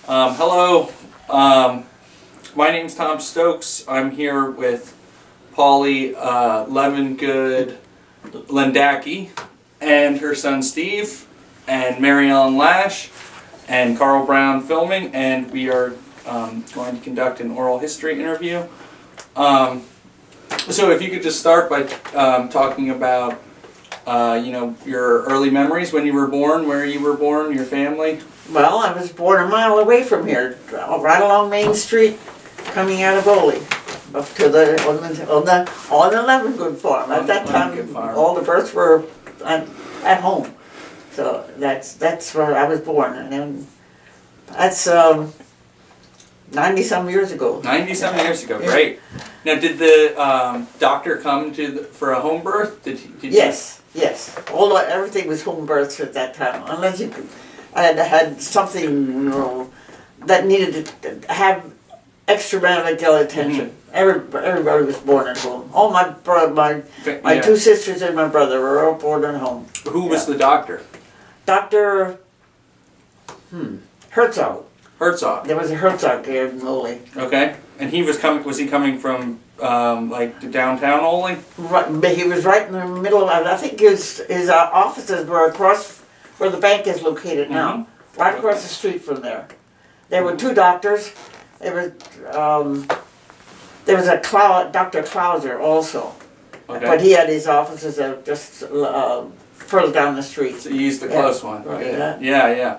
Hello, my name's Tom Stokes. I'm here with Polly Levengood Lendacki and her son Steve and Mary Ellen Lash and Carl Brown filming, and we are going to conduct an oral history interview. So if you could just start by talking about your early memories, when you were born, where you were born, your family. Well, I was born a mile away from here, right along Main Street, coming out of Oley, up to on the Levengood farm. At that time, all the births were at home, so that's where I was born, and then that's 90-some years ago. 90-some years ago, great. Now, did the doctor come for a home birth? Yes. Everything was home births at that time, unless you could. I had something that needed to have extra medical attention. Everybody was born at home. All my two sisters and my brother were all born at home. Who was the doctor? Dr. Herzog. Herzog. There was a Herzog here in Oley. Okay, and he was coming. Was he coming from like downtown Oley? Right, but he was right in the middle of. I think his offices were across where the bank is located now, right across the street from there. There were two doctors. There was a Dr. Clauser also, but he had his offices just further down the street. So you used the close one. Right, yeah.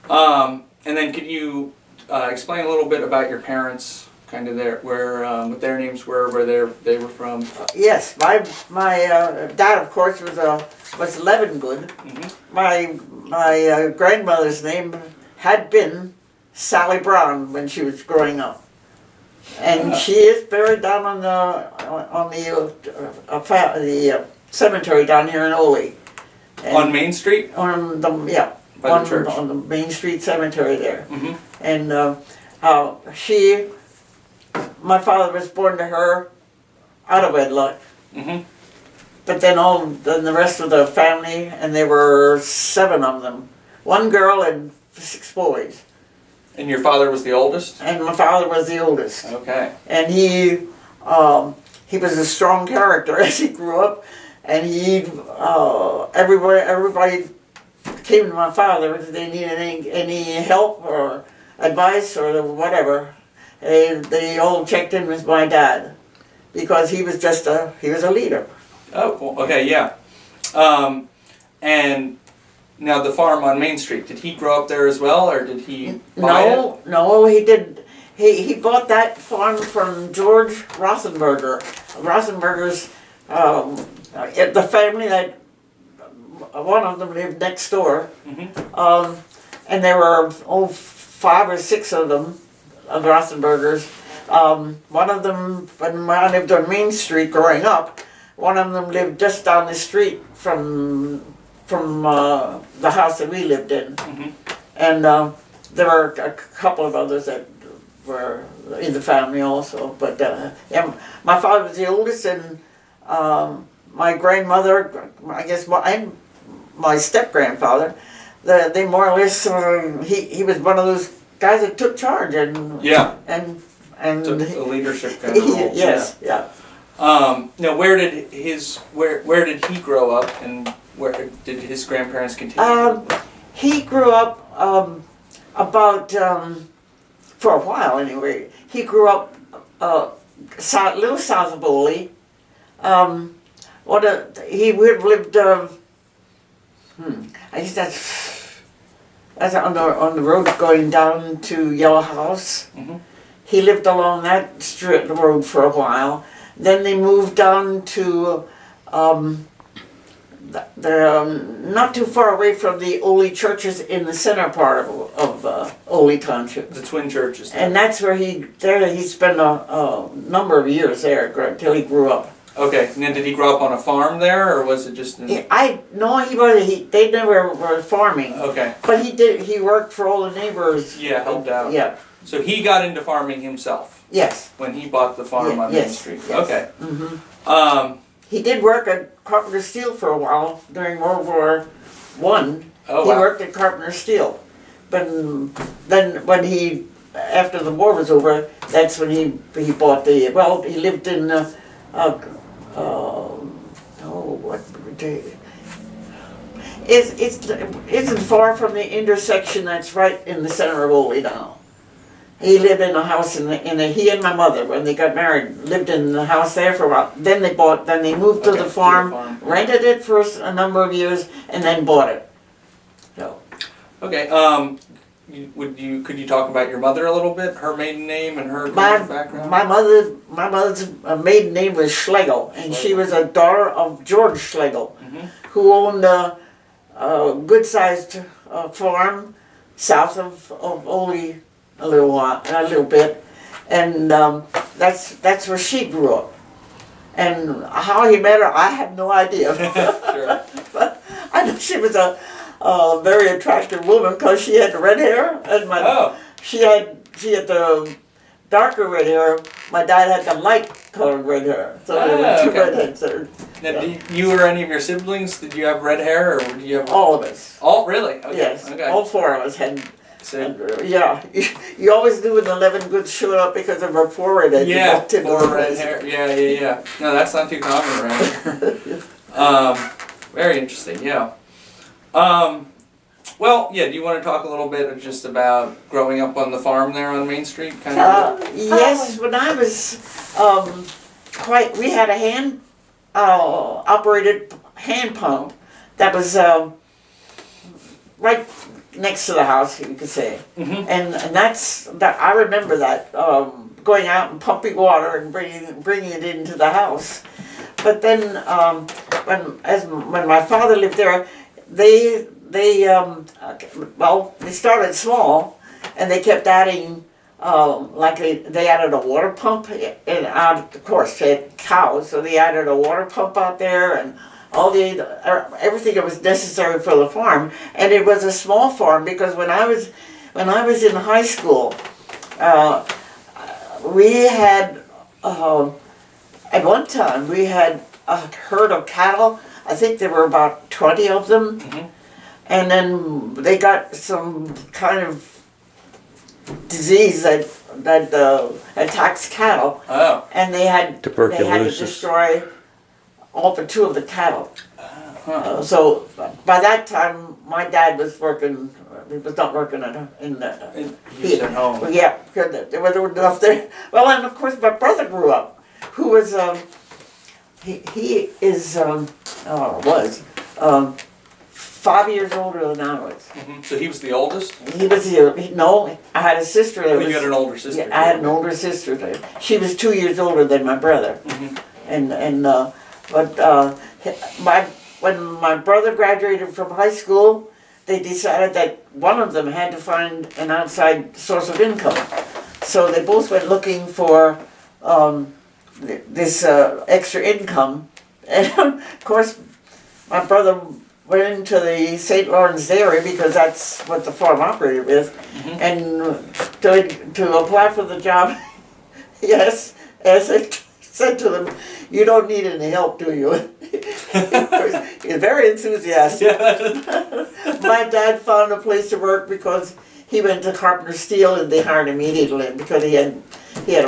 And then could you explain a little bit about your parents, kind of what their names were, where they were from? Yes, my dad, of course, was Levengood. My grandmother's name had been Sally Brown when she was growing up, and she is buried down on the cemetery down here in Oley. On Main Street? On the church. On the Main Street cemetery there. And my father was born to her out of wedlock. But then the rest of the family, and there were 7 of them. 1 girl and 6 boys. And your father was the oldest? And my father was the oldest. Okay. And he was a strong character as he grew up, and everybody came to my father if they needed any help or advice or whatever. They all checked in with my dad because he was a leader. Oh, cool. Okay, yeah. And now the farm on Main Street, did he grow up there as well, or did he buy it? No, he did. He bought that farm from George Rothenberger. Rothenberger's, the family that, one of them lived next door. And there were 5 or 6 of them, of Rothenbergers. One of them, when I lived on Main Street growing up, one of them lived just down the street from the house that we lived in. And there were a couple of others that were in the family also. But my father was the oldest, and my grandmother, I guess, my step-grandfather, they more or less, he was one of those guys that took charge and took a leadership kind of role. Yes. Now, where did he grow up, and where did his grandparents continue? He grew up about for a while anyway. He grew up little south of Oley. He would have lived. I guess that's on the road going down to Yellow House. He lived along that straight road for a while. Then they moved down to not too far away from the Oley churches in the center part of Oley Township. The twin churches. And that's where he spent a number of years there until he grew up. Okay, and then did he grow up on a farm there, or was it just? They never were farming. Okay. But he worked for all the neighbors. Yeah, helped out. Yeah. So he got into farming himself. Yes. When he bought the farm on Main Street. Yes. Okay. He did work at Carpenter Steel for a while during World War I. Oh, He wow. worked at Carpenter Steel. then when he, after the war was over, that's when he bought he lived in, isn't far from the intersection that's right in the center of Oley now. He lived in a house he and my mother, when they got married, lived in the house there for a while. Then they moved to the farm, rented it for a number of years, and then bought it. So. Okay. Could you talk about your mother a little bit? Her maiden name and her background. My mother's maiden name was Schlegel, and she was a daughter of George Schlegel, who owned a good-sized farm south of Oley a little bit, and that's where she grew up. And how he met her, I have no idea. Sure. But I know she was a very attractive woman because she had red hair, and she had the darker red hair. My dad had the light colored red hair, so there were two redheads there. Now, you or any of your siblings, did you have red hair, or did you have all of us? All really? Okay. Yes, okay. all four of us had. So, you always knew when the Levengood showed up because of her forehead. Red hair. Yeah. No, that's not too common around here. Very interesting. Yeah. Well, do you want to talk a little bit just about growing up on the farm there on Main Street? Yes, when I was we had a hand operated hand pump that was right next to the house, you could say, and that I remember that going out and pumping water and bringing it into the house. But then when my father lived there, they started small, and they kept adding, they added a water pump, and of course they had cows, so they added a water pump out there, and everything that was necessary for the farm. And it was a small farm because when I was in high school, we had at one time we had a herd of cattle. I think there were about 20 of them. And then they got some kind of disease that attacks cattle. Oh. And they had to destroy all but 2 of the cattle. So by that time, my dad was working. He was not working at home. Yeah, because there was enough there. Well, and of course, my brother grew up, who was was 5 years older than I was. So he was the oldest? He was no, I had a sister that was... You had an older sister? Yeah, I had an older sister. She was 2 years older than my brother. When my brother graduated from high school, they decided that one of them had to find an outside source of income. So they both went looking for this extra income. And of course, my brother went into the St. Lawrence Dairy because that's what the farm operator is. And to apply for the job, yes, as I said to them, "You don't need any help, do you?" He's very enthusiastic. My dad found a place to work because he went to Carpenter Steel, and they hired him immediately because he had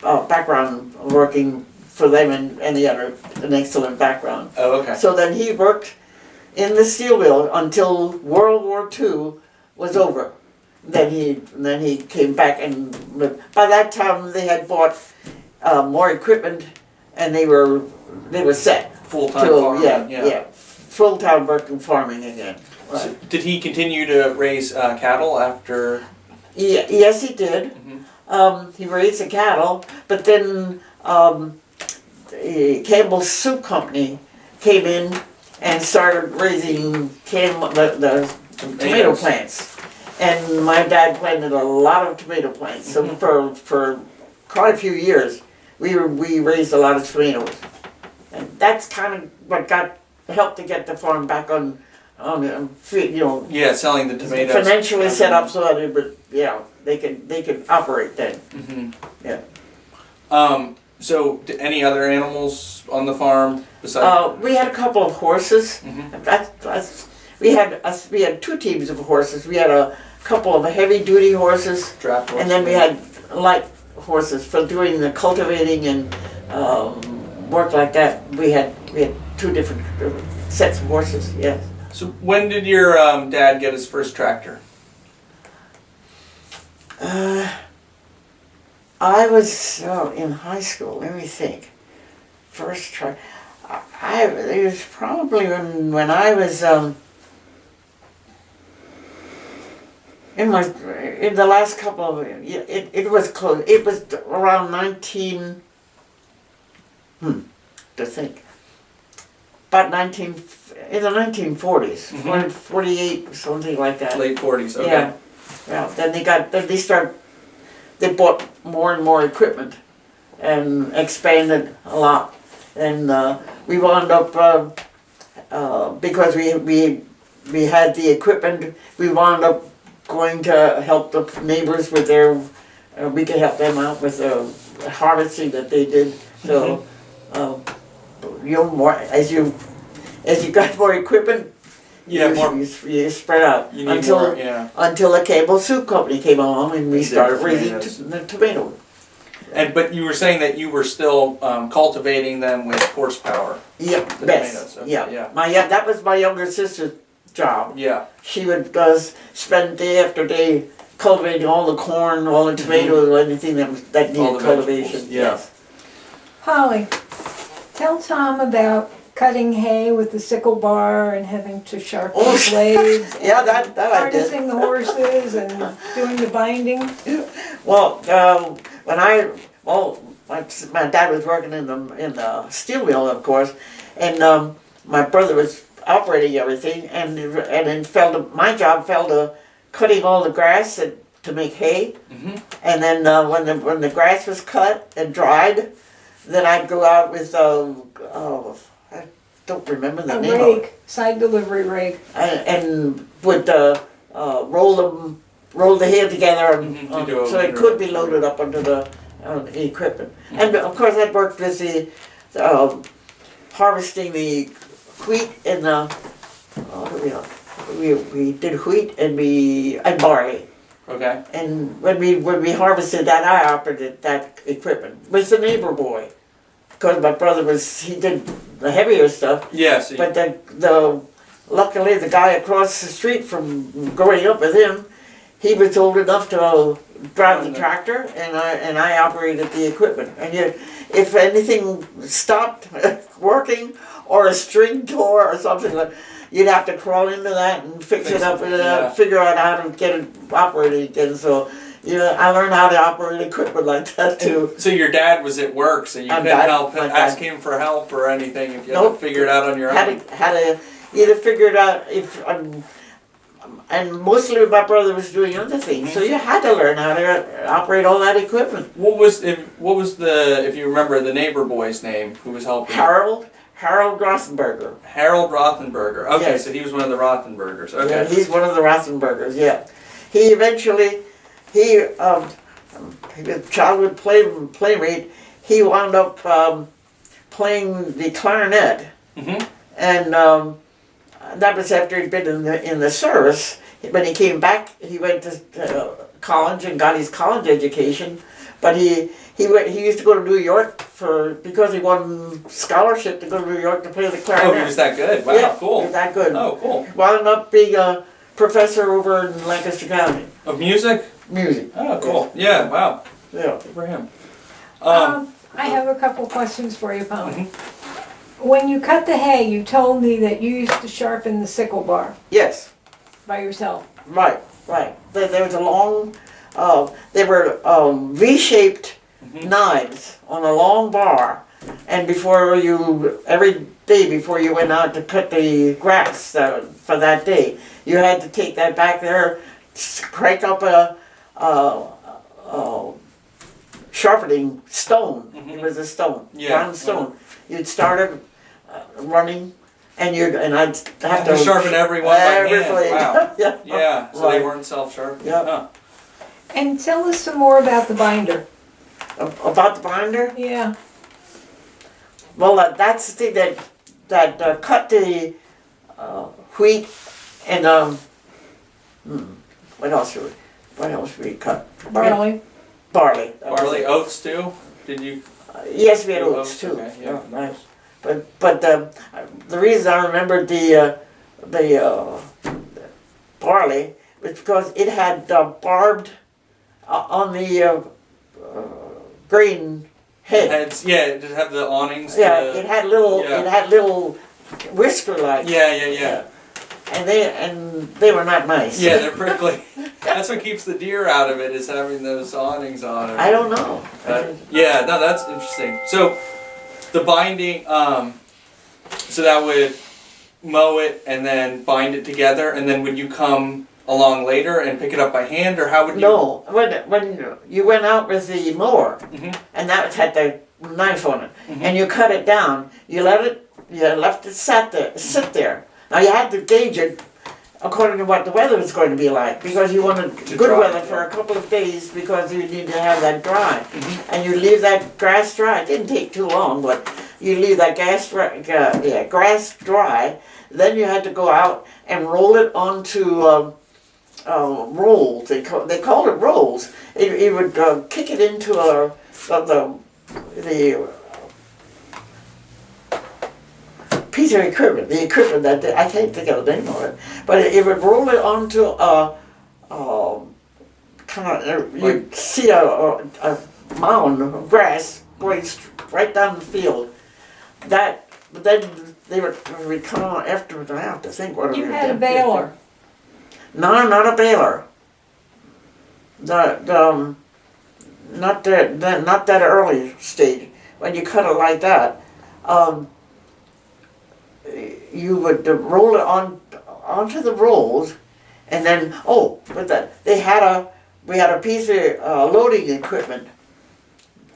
a background working for them, and he had an excellent background. Oh, okay. So then he worked in the steel mill until World War II was over. Then he came back, and by that time they had bought more equipment, and they were set. Full-time farming. Yeah. Full-time working farming again. Right. So did he continue to raise cattle after? Yeah, yes, he did. He raised the cattle, but then the Campbell's Soup Company came in and started raising the tomato plants. And my dad planted a lot of tomato plants. So for quite a few years, we raised a lot of tomatoes. And that's kind of what helped to get the farm back on Yeah, selling the tomatoes. Financially set up so that they could operate then. Yeah. So, any other animals on the farm besides? We had a couple of horses. We had 2 teams of horses. We had a couple of heavy-duty horses, Draft horse. and then we had light horses for doing the cultivating and work like that. We had two different sets of horses. Yes. So when did your dad get his first tractor? I was in high school. Let me think. First try. It was probably when I was in the last couple of it was close. It was around 19. To think. About 19 in the 1940s, 48 something like that. Late 40s. Okay. Yeah. Yeah. They bought more and more equipment and expanded a lot. And we wound up, because we had the equipment, we wound up going to help the neighbors with their, we could help them out with the harvesting that they did. So, as you got more equipment, you spread out until the cable soup company came along and we started raising tomato. But you were saying that you were still cultivating them with horsepower. Yeah, the best. tomatoes. Okay, Yeah. That was my younger sister's job. Yeah. She would spend day after day cultivating all the corn, all the tomatoes, anything that needed cultivation. Yes. Polly, tell Tom about cutting hay with the sickle bar and having to sharpen the blades. Yeah, that I did. Harnessing the horses and doing the binding. Well, my dad was working in the steel mill, of course, and my brother was operating everything, and it my job fell to cutting all the grass to make hay, and then when the grass was cut and dried, then I'd go out with I don't remember the name of it. Rake, side delivery rake. And would roll the hay together so it could be loaded up onto the equipment. And of course I worked with the harvesting the wheat and we did wheat and barley. Okay. And when we harvested that, I operated that equipment with the neighbor boy. Because my brother he did the heavier stuff. Yes. But luckily the guy across the street from growing up with him, he was old enough to drive the tractor, and I operated the equipment. And if anything stopped working or a string tore or something like, you'd have to crawl into that and fix it up and figure out how to get it operating again. So. I learned how to operate equipment like that too. So your dad was at work, so you couldn't ask him for help or anything if you had to figure it out on your own. Had to either figure it out and mostly my brother was doing other things, so you had to learn how to operate all that equipment. What was if you remember the neighbor boy's name who was helping? Harold Rothenberger. Harold Rothenberger. Okay, yes. So he was one of the Rothenbergers. Okay. Yeah, he's one of the Rothenbergers. Yeah, he eventually. He was childhood playmate. He wound up playing the clarinet, and that was after he'd been in the service. When he came back, he went to college and got his college education. But he used to go to New York because he won scholarship to go to New York to play the clarinet. Oh, he was that good. Wow, yeah, cool. He was that good. Oh, cool. Wound up being a professor over in Lancaster County. Of music? Music. Oh, cool. Yeah, wow. Yeah. Good for him. I have a couple questions for you, Polly. When you cut the hay, you told me that you used to sharpen the sickle bar. Yes. By yourself. Right. There was a long, they were V-shaped knives on a long bar, and every day before you went out to cut the grass for that day, you had to take that back there, crank up a sharpening stone. It was a stone, round stone. You'd start it running, and I'd have to sharpen every one by hand. blade. Wow. Yeah. So they weren't self-sharpened. Yeah. Huh. And tell us some more about the binder. About the binder? Yeah. Well, that's the thing that cut the wheat and What else we cut? Barley. Barley. Barley, oats too? Did you? Yes, we had Do oats oats, too. okay, yeah. Nice. But the reason I remembered the barley was because it had barbed on the grain head. Heads, yeah, did it have the awnings? Yeah, the- it had little yeah. it had little whisker like. Yeah. And they were not nice. Yeah, they're prickly. That's what keeps the deer out of it, is having those awnings on it. I don't know. Yeah, no, that's interesting. So, the binding, so that would mow it and then bind it together, and then would you come along later and pick it up by hand, or how would you? No, when you went out with the mower, Mhm. and that had the knife on it, Mhm. and you cut it down, you left it sit there. Now you had to gauge it according to what the weather was going to be like, because you wanted To good dry, weather yeah. for a couple of days, because you need to have that dry. Mhm. And you leave that grass dry. It didn't take too long, but you leave that grass dry. Then you had to go out and roll it onto rolls. They called it rolls. You would kick it into the piece of equipment, the equipment that I can't think of the name of it, but it would roll it onto you'd see a mound of grass going right down the field. But then they would come on afterwards. I have to think what it You was. had a baler. No, not a baler. Not that early stage. When you cut it like that, you would roll it onto the rolls, and then we had a piece of loading equipment.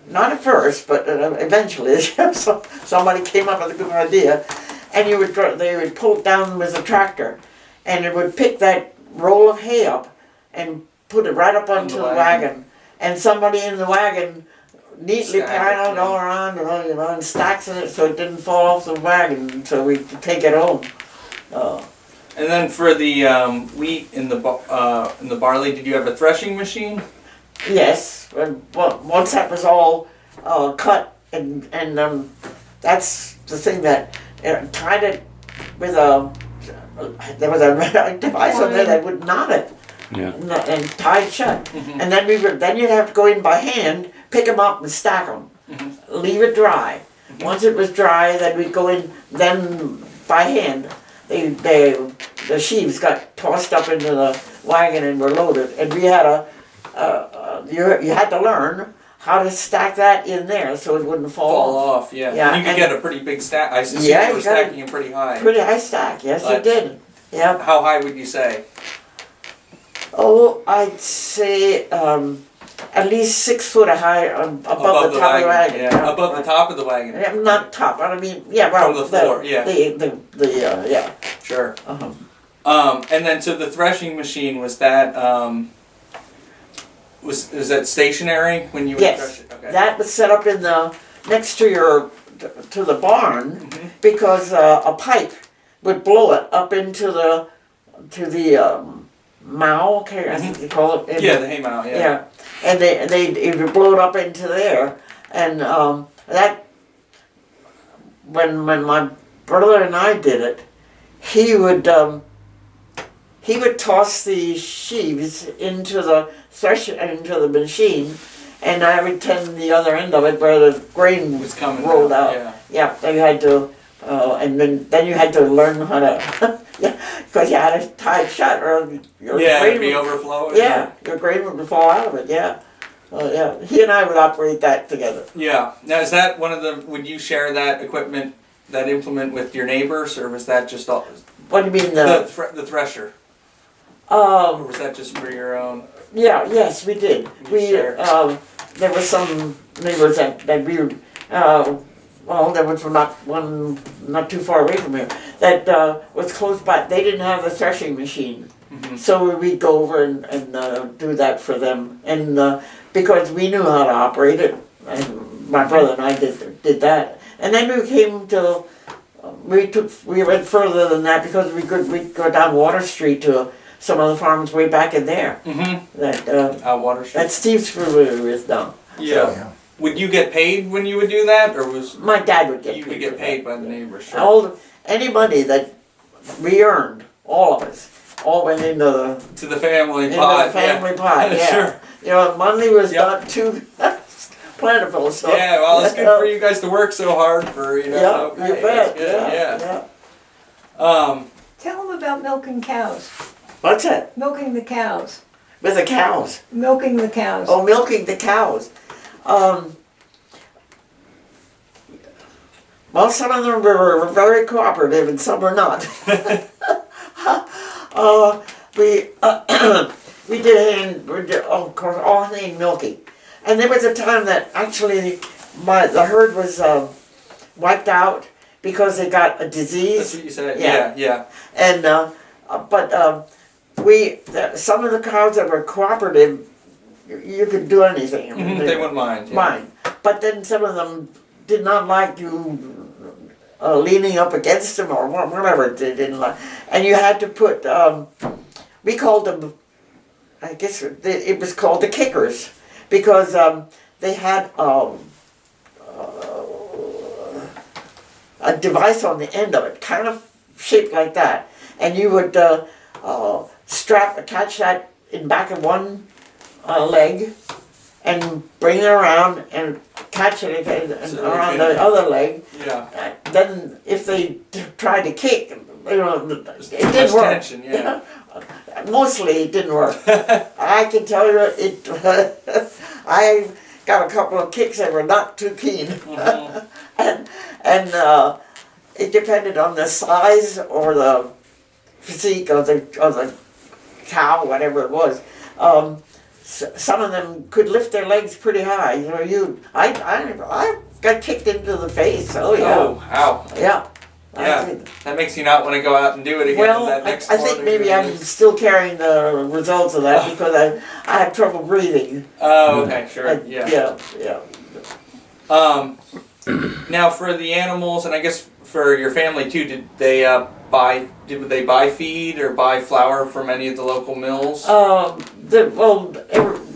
Not at first, but eventually, somebody came up with a good idea, and they would pull it down with a tractor, and it would pick that roll of hay up and put it right up onto the wagon, and somebody in the wagon neatly Stack it, piled all around, and stacks it so it didn't fall off the wagon, so we could take it home. And then for the wheat in the barley, did you have a threshing machine? Yes, once that was all cut, and that's the thing that tied it with there was a device on there that would knot it. Yeah. And tied shut. Mhm. And then you'd have to go in by hand, pick them up and stack them. Mhm. Leave it dry. Once it was dry, then we'd go in, then by hand. The sheaves got tossed up into the wagon and were loaded. And we had you had to learn how to stack that in there so it wouldn't Fall off, yeah. Yeah, And you could and- get a pretty big stack. I assume Yeah, you were you gotta- stacking it pretty high. Pretty high stack, yes you But- did. Yeah. How high would you say? Oh, I'd say at least 6 foot high above the top of the wagon. Yeah, above the top of the wagon. Yeah, not top, I mean, yeah, well, From the floor, yeah. Yeah. Sure. Uh-huh. And then so the threshing machine, was that was that stationary when you would Yes, thresh it? Okay. that was set up in next to the barn, Mhm. because a pipe would blow it up into the mow, okay, I think you call it. Yeah, the hay mow. Yeah. Yeah, and it would blow it up into there, and that when my brother and I did it, he would toss the sheaves into the machine, and I would tend the other end of it where the grain Was coming rolled out, out. yeah. Yeah, then you had to, and then you had to learn how to, yeah, because you had to tie it shut, or your Yeah, grain it'd be would, overflowing. yeah, your grain would fall out of it. Yeah, yeah. He and I would operate that together. Yeah. Now, is that one of the? Would you share that equipment, that implement, with your neighbors, or was that just all, What do you mean the thresher, or was that just for your own? Yeah, yes, we did. You shared. There were some neighbors that we would, well, there was not too far away from here, that was close by. They didn't have the threshing machine. Mhm. So we'd go over and do that for them. And because we knew how to operate it, and my brother and I did that. And then we came to, we went further than that, because we'd go down Water Street to some of the farms way back in there. Mm-hmm. That Water Street. that Steve's Brewery is now. Yeah. Would you get paid when you would do that, or was My dad would get you paid. would get for paid that. by the neighbors? Sure. Any money that we earned, all of us, all went into the To the family into pot. the family pot. Yeah. Sure. You know, money was Yep. not too plentiful. So Yeah, well, it's good for you guys to work so hard for, you know. Yeah, you pay. bet. That's good, Yeah. Tell them about milking cows. What's that? Milking the cows. With the cows. Milking the cows. Oh, milking the cows. Well, some of them were very cooperative and some were not. We did of course all hand milking, and there was a time that actually the herd was wiped out because they got a disease. That's what you said. Yeah. Yeah. And some of the cows that were cooperative, you could do anything. I mean, They wouldn't mind. Yeah. mind. But then some of them did not like you leaning up against them or whatever they didn't like. And you had to put, we called them, I guess it was called the kickers, because they had a device on the end of it, kind of shaped like that. And you would attach that in back of one leg and bring it around and catch it again and So around okay. the other leg. Yeah. Then if they tried to kick, you know, it There's didn't much work. tension, yeah. Mostly it didn't work. I can tell you it. I got a couple of kicks that were not too keen, and it depended on the size or the physique of the cow, whatever it was. Some of them could lift their legs pretty high. You know, I got kicked into the face. Oh yeah. Oh, ow. Yeah. Yeah. That makes you not want to go out and do it again Well, that next I think morning. maybe I'm still carrying the results of that because I have trouble breathing. Oh, okay, sure. Yeah. Yeah. Now for the animals, and I guess for your family too, did they buy feed or buy flour from any of the local mills?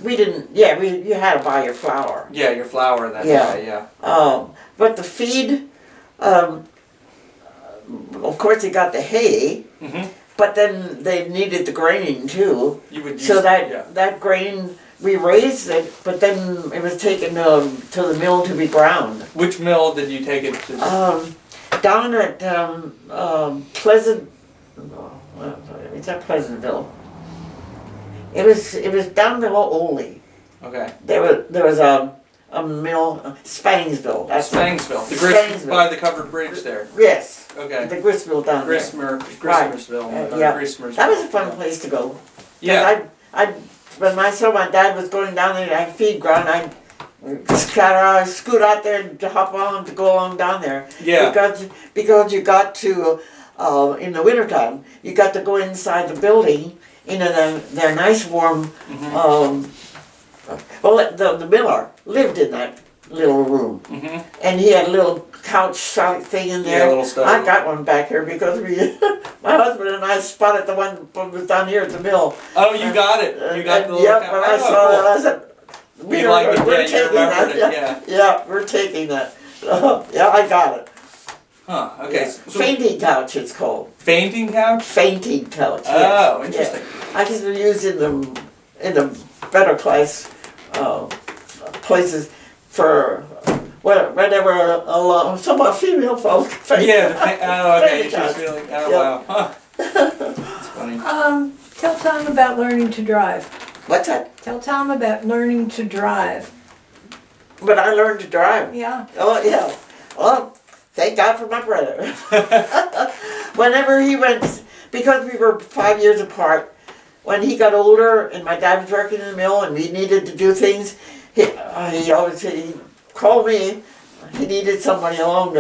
We didn't. Yeah, you had to buy your flour. Yeah, your flour then. Yeah. Yeah. But the feed, of course, you got the hay. Mm-hmm. But then they needed the grain too. You would use, So yeah. that grain, we raised it, but then it was taken to the mill to be ground. Which mill did you take it to? Down at Pleasant, it's at Pleasantville. It was down below Oley. Okay. There was a mill, Spangsville. That's Spangsville. The Spangsville. by the covered bridge there. Yes. Okay. The gristmill down there. Grismersville. Yeah. Grismersville. That was a fun place to go. Yeah. When I saw my dad was going down there to feed ground, I'd scoot out there and hop on to go along down there. Yeah. Because you got to, in the wintertime, you got to go inside the building, into their nice warm, the miller lived in that little room. Mm-hmm. And he had a little couch thing in there. Yeah, a little stove. I got one back here because my husband and I spotted the one that was down here at the mill. Oh, you got it. You got the little. Yep, when I saw that, I said, We like it. we're Yeah, you taking remembered that. it. Yeah. Yeah, we're taking that. Yeah, I got it. Huh. Okay. Yeah. So Fainting couch, it's called. fainting couch. Fainting couch. Oh, yes. interesting. Yeah. I can use in the better class places for whenever some female folk. Yeah. Oh, okay. Fainting She's couch. feeling. Oh, Yeah. wow. Huh. That's funny. Tell Tom about learning to drive. What's that? Tell Tom about learning to drive. But I learned to drive. Yeah. Oh yeah. Well, thank God for my brother. Whenever he went, because we were 5 years apart, when he got older and my dad was working in the mill and we needed to do things, he always said he'd call me. He needed somebody along.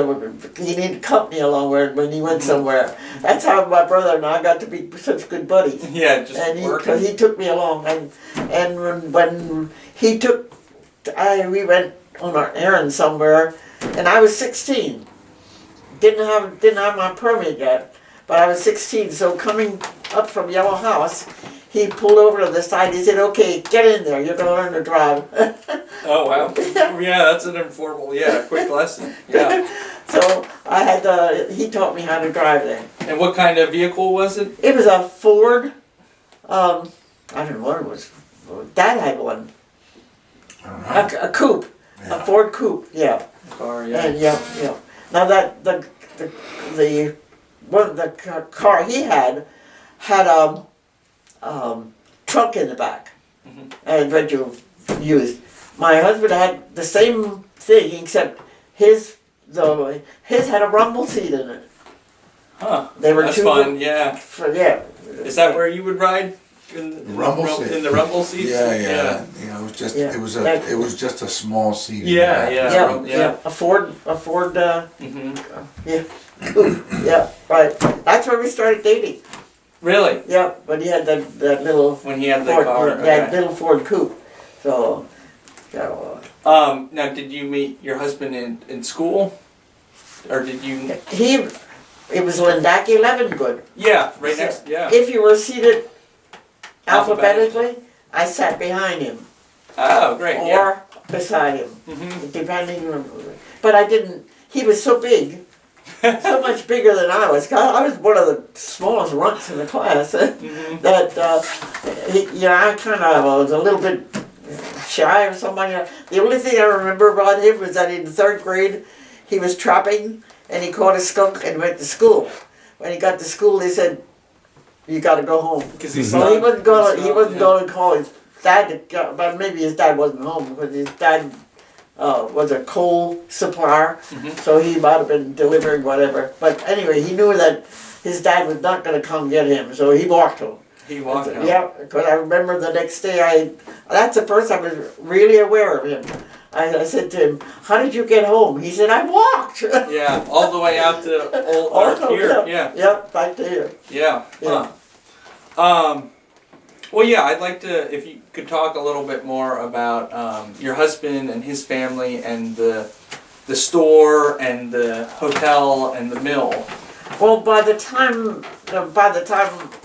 He needed company along when he went somewhere. That's how my brother and I got to be such good buddies. Yeah, just And working. he took me along, and when he took, we went on an errand somewhere, and I was 16. Didn't have my permit yet, but I was 16. So coming up from Yellow House, he pulled over to the side. He said, "Okay, get in there. You're gonna learn to drive." Oh wow. Yeah, that's an informal. Yeah, quick lesson. Yeah. So I had to. He taught me how to drive there. And what kind of vehicle was it? It was a Ford. I don't know what it was. Dad had one. A coupe. Yeah. A Ford coupe. Yeah. Car. Yeah. And yeah. Now that the one of the car he had trunk in the back, and what you used. My husband had the same thing except his had a rumble seat in it. Huh. They were That's two fun. Yeah. Is that where you would ride? In the Rumble seat. In the rumble seats? Yeah. You know, it was just Yeah. it was just a small seat. in the Yeah, back. yeah. Yeah. A Ford. Mm-hmm. Yeah. Coupe. Yeah. Right. That's where we started dating. Really? Yeah. But he had that little When he had the Ford. car. That Okay. little Ford coupe. So. Now, did you meet your husband in school, or did you? It was Lendacki Levengood. Yeah, right next. Yeah. If you were seated Alphabetically. alphabetically, I sat behind him Oh, great. Yeah. or beside him, Mm-hmm. depending on. But I didn't. He was so big, so much bigger than I was. God, I was one of the smallest runts in the class. Mm-hmm. That I kind of was a little bit shy or somebody. The only thing I remember about him was that in the 3rd grade, he was trapping and he caught a skunk and went to school. When he got to school, they said, "You got to go home." Because he's So he wasn't going. He wasn't yeah. going to call his dad. But maybe his dad wasn't home because his dad was a coal supplier. Mhm. So he might have been delivering whatever. But anyway, he knew that his dad was not going to come get him, so he walked home. He walked out. Yeah, because I remember the next day. That's the first I was really aware of him. I said to him, "How did you get home?" He said, "I walked." Yeah, all the way out to old Also, here. Yeah. Yeah, back to here. Yeah. Yeah. Huh. Well, yeah, I'd like to, if you could talk a little bit more about your husband and his family and the store and the hotel and the mill. Well, by the time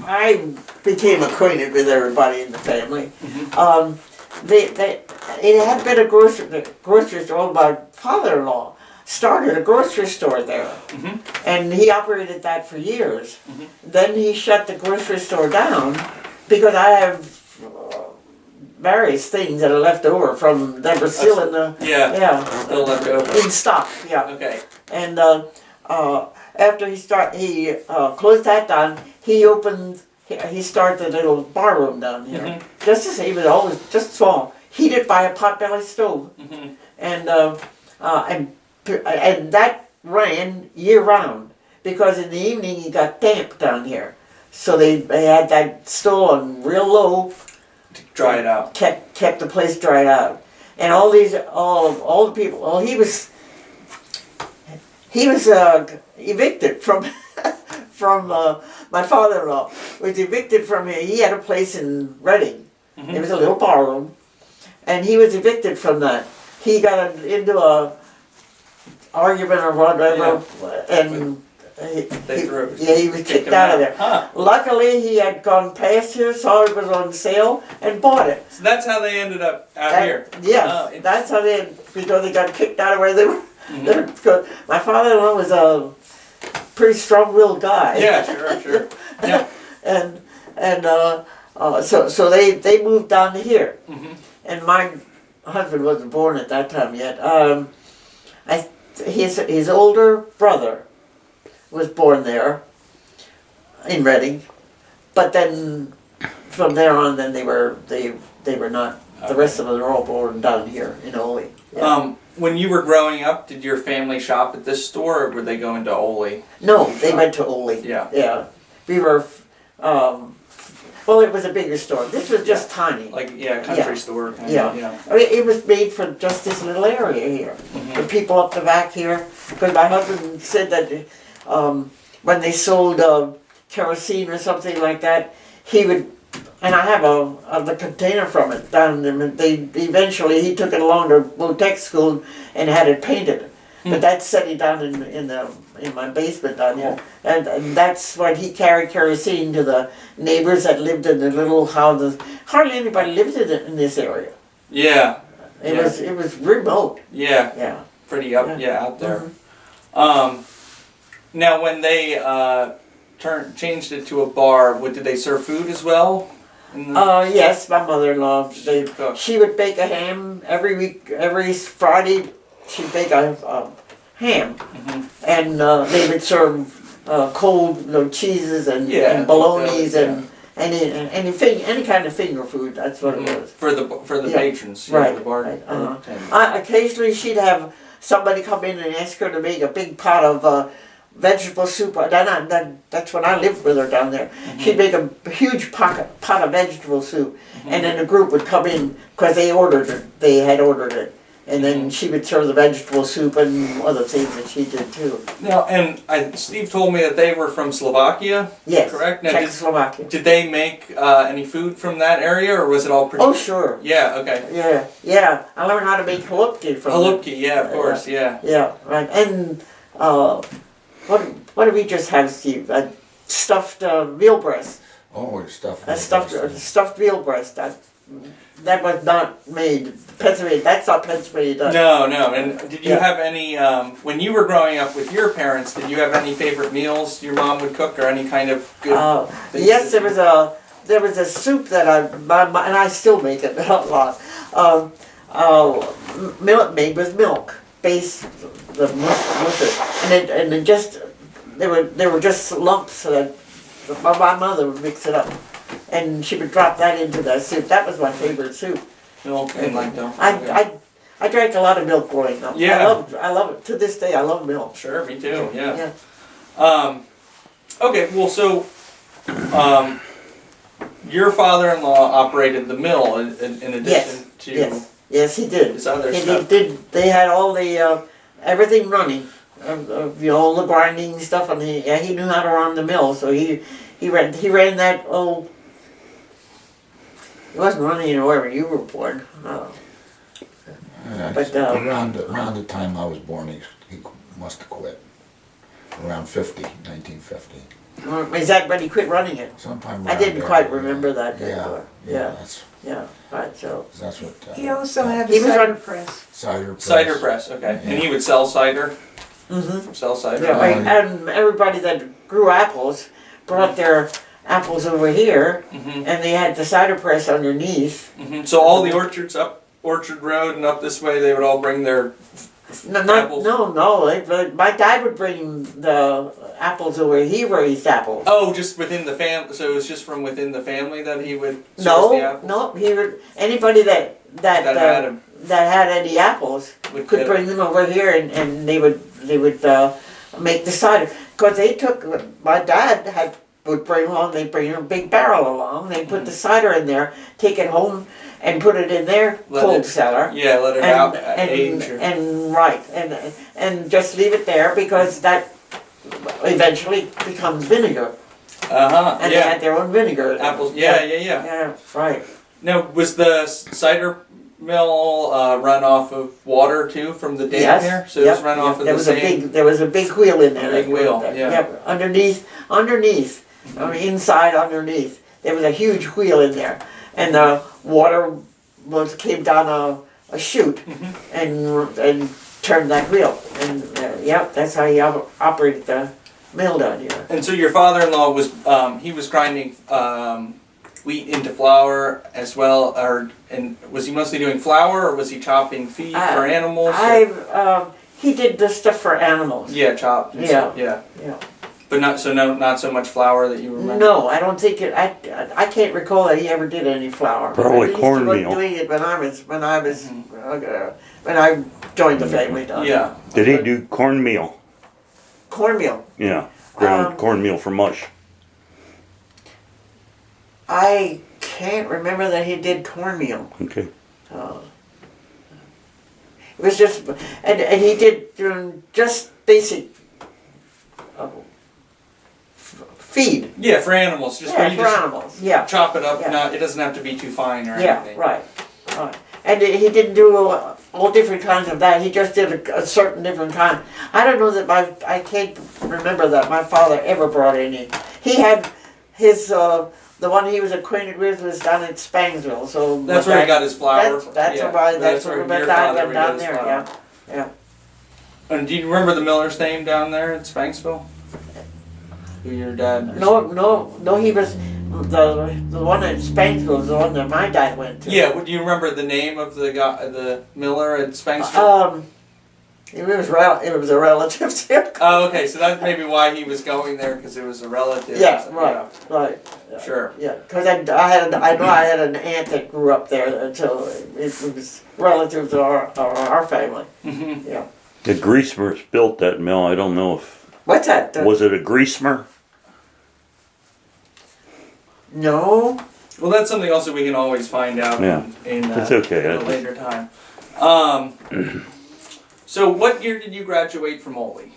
I became acquainted with everybody in the family, it had been a grocery store. My father-in-law started a grocery store there, and he operated that for years. Then he shut the grocery store down because I have various things that are left over from that were still in the Still left over. in stock. Yeah. Okay. And after he closed that down, he started a little bar room down here. Just to say, he was always just small, heated by a potbelly stove, and that ran year round because in the evening it got damp down here, so they had that stove on real low, To dry it out. kept the place dried out, and all the people. Well, he was evicted from my father-in-law was evicted from here. He had a place in Reading. It was a little bar room, and he was evicted from that. He got into a argument or whatever, and he was kicked out of there. Huh. Luckily, he had gone past here, saw it was on sale, and bought it. So that's how they ended up out here. Yes, Oh, that's how because they got kicked out of where they were. My father-in-law was a pretty strong-willed guy. Yeah, sure. Yeah. and so they moved down to here, and my husband wasn't born at that time yet. His older brother was born there in Reading, but then from there on, then they were not. The rest of them are all born down here in Oley. Yeah. When you were growing up, did your family shop at this store, or were they going to Oley? No, they went to Oley. Yeah. Yeah. We were, well, it was a bigger store. This was just tiny. Like, country store. Kind Yeah. of, I mean, it was made for just this little area here. The people up the back here, because my husband said that when they sold kerosene or something like that, he would, and I have the container from it down there. He took it along to Tech School and had it painted. but that's sitting down in my basement down here. And that's when he carried kerosene to the neighbors that lived in the little houses. Hardly anybody lived in this area. Yeah. It was remote. Yeah. Yeah. Pretty up. Yeah, out there. Now, when they changed it to a bar, did they serve food as well? Yes, my mother-in-law. Cook. She would bake a ham every week. Every Friday, she'd bake a ham, and they would serve cold cheeses and bolognas and any kind of finger food. That's what it was for the patrons. Right. The bar. Right. Occasionally, she'd have somebody come in and ask her to make a big pot of vegetable soup. That's when I lived with her down there. She'd make a huge pot of vegetable soup, and then the group would come in because they ordered it. They had ordered it, and then she would serve the vegetable soup and other things that she did too. Now, and Steve told me that they were from Slovakia. Yes, correct. Now, Czechoslovakia. did they make any food from that area, or was it all pretty? Oh, sure. Yeah. Okay. Yeah. I learned how to make halupki from Halupki. Yeah, of course. Yeah. Yeah, right. And what did we just have, Steve? A stuffed veal breast. Oh, stuff. A stuffed veal breast. That was not made Pennsylvania. That's not Pennsylvania. No. And did you have any when you were growing up with your parents? Did you have any favorite meals your mom would cook, or any kind of good? Yes, there was a soup that and I still make it a lot. Milk made with milk, base the mustard, and it just there were just lumps that my mother would mix it up, and she would drop that into the soup. That was my favorite soup. Milk and like that. I drank a lot of milk growing up. Yeah. I love it. To this day, I love milk. Sure, me too. Yeah. Yeah. Okay. Well, so your father-in-law operated the mill in addition to Yes, he did. his other He stuff. did. They had all the everything running, all the grinding stuff, and he knew how to run the mill. So he ran that. Oh, he wasn't running anywhere when you were born. But around the time I was born, he must have quit. Around 1950. Is that when he quit running it? Sometime I around didn't there, quite remember that. Yeah. Right. So That's what. He also had He a was cider on- press. Cider press. Cider press. Okay. And he would sell cider. Mm-hmm. Sell cider. Yeah, right. And everybody that grew apples brought their apples over here, Mhm. and they had the cider press underneath. So all the orchards up Orchard Road and up this way, they would all bring their apples. My dad would bring the apples over. He raised apples. Oh, just within the family. So it was just from within the family that he would source the apples. No. He would anybody that had any apples could bring them over here, and they would make the cider. Because they took my dad would bring along. They bring a big barrel along. They put the cider in there, take it home, and put it in their cold cellar. Yeah, let it out age. And just leave it there because that eventually becomes vinegar. And they had their own vinegar. Apples. Yeah. Yeah, right. Now, was the cider mill run off of water too from the dam here? So it was run off of the same. There was a big wheel in there. A big wheel. Yeah. Underneath. Inside underneath. There was a huge wheel in there, and the water came down a chute and turned that wheel, and that's how he operated the mill down here. And so your father-in-law was he was grinding wheat into flour as well, and was he mostly doing flour, or was he chopping feed for animals? He did the stuff for animals. Yeah, chopped. Yeah. But not so much flour that you remember. No, I don't think it. I can't recall that he ever did any flour. Probably cornmeal. He was doing it when I joined the family down there. Yeah. Did he do cornmeal? Cornmeal. Yeah, ground cornmeal for mush. I can't remember that he did cornmeal. Okay. It was just, and he did just basic feed. Yeah, for animals. Just where you for just animals. Yeah. chop it up. Yeah. It doesn't have to be too fine or Yeah. anything. Right. And he didn't do all different kinds of that. He just did a certain different kind. I don't know that I can't remember that my father ever brought any. He had his, the one he was acquainted with was down in Spangsville, so. That's where he got his flour. That's Yeah, where, that's where where your my dad father went down got his there, flour. yeah. And do you remember the miller's name down there in Spanksville? Who your dad? No, he was, the one in Spangsville was the one that my dad went to. Yeah. Do you remember the name of the guy, the miller at Spanksville? It was a relative too. Oh, okay. So that's maybe why he was going there, because it was a relative. Yeah, right. Yeah, sure. Yeah, because I know I had an aunt that grew up there, so it was relatives of our family. Mm-hmm. Yeah. The Greasmers built that mill. I don't know if What's that? was it a Greasmer? No. Well, that's something else that we can always find out Yeah. in It's okay. at a later time. So, what year did you graduate from Oley?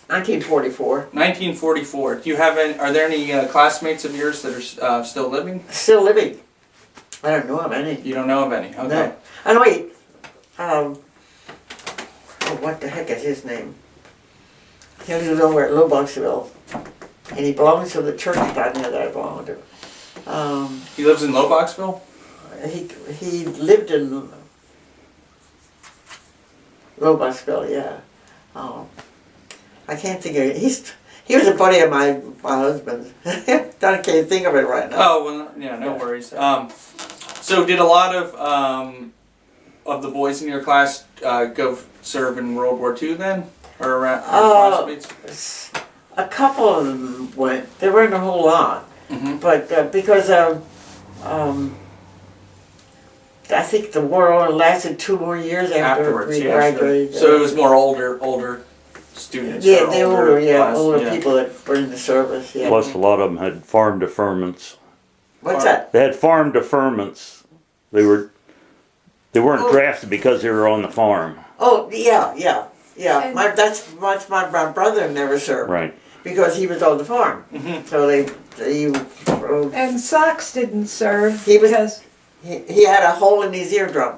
1944. 1944. Do you have any? Are there any classmates of yours that are still living? Still living. I don't know of any. You don't know of any. Okay. No. And wait. What the heck is his name? He lives over at Lubbocksville. And he belongs to the church down there that I belong to. He lives in Lowboxville? He lived in Lubbocksville, yeah. I can't think of it. He was a buddy of my husband's. I can't think of it right now. Oh, well, yeah, no worries. So did a lot of the boys in your class go serve in World War II then? Or around classmates? A couple of them went. There weren't a whole lot. Mm-hmm. But because I think the war only lasted 2 more years after we graduated. So it was more older students. Yeah, or they were class, older people that were in the service. Yeah. Plus, a lot of them had farm deferments. What's that? They had farm deferments. They weren't Oh. drafted because they were on the farm. Oh yeah. And- That's my brother never served. Right. Because he was on the farm. Mhm. So And Sox didn't serve He was- because he had a hole in his eardrum.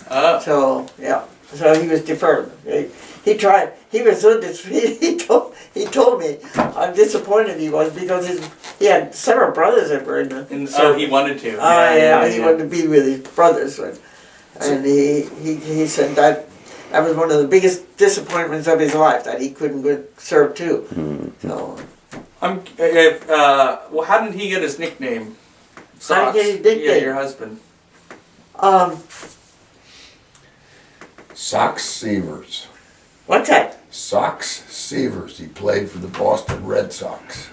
Oh. So yeah. So he was deferred. He tried. He was so he told me how disappointed he was because he had several brothers that were in the He wanted to. he wanted to be with his brothers, and he said that was one of the biggest disappointments of his life, that he couldn't go serve too. So Well, how did he get his nickname? How did he get his nickname? Yeah, your husband. Sox Severs. What's that? Sox Severs. He played for the Boston Red Sox.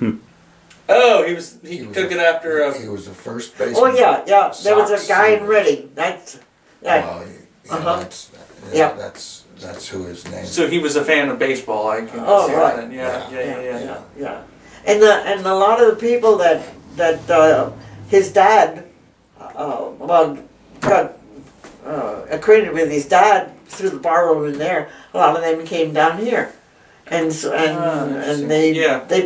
Oh, he was took it after. He was the first baseman. Oh yeah. There was Sox a guy in Severs. Reading. That's yeah. Well, Uh-huh. yeah, Yeah. that's who his name. So he was a fan of baseball. I can Oh, see right. that. Yeah. Yeah. And a lot of the people that his dad got acquainted with his dad through the bar room in there. A lot of them came down here, and interesting. they Yeah. they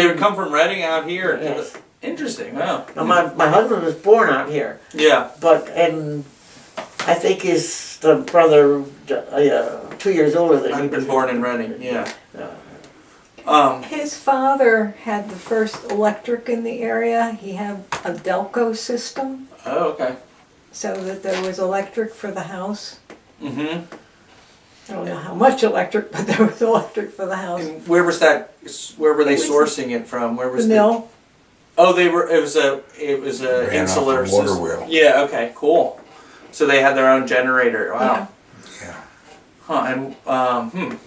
would come from Reading out here. Yes. Interesting. Wow. Now, my husband was born out here, Yeah. and I think he's the brother 2 years older than I've he been was. born in Reading. Yeah. Yeah. his father had the first electric in the area. He had a Delco system Oh, okay. so that there was electric for the house. Mm-hmm. I don't know how much electric, but there was electric for the house. And where was that? Where were they It was sourcing it from? Where was The mill. Oh, they were. It was a Ran insular off a water system. wheel. Yeah. Okay. Cool. So they had their own generator. Wow. Yeah. Huh. And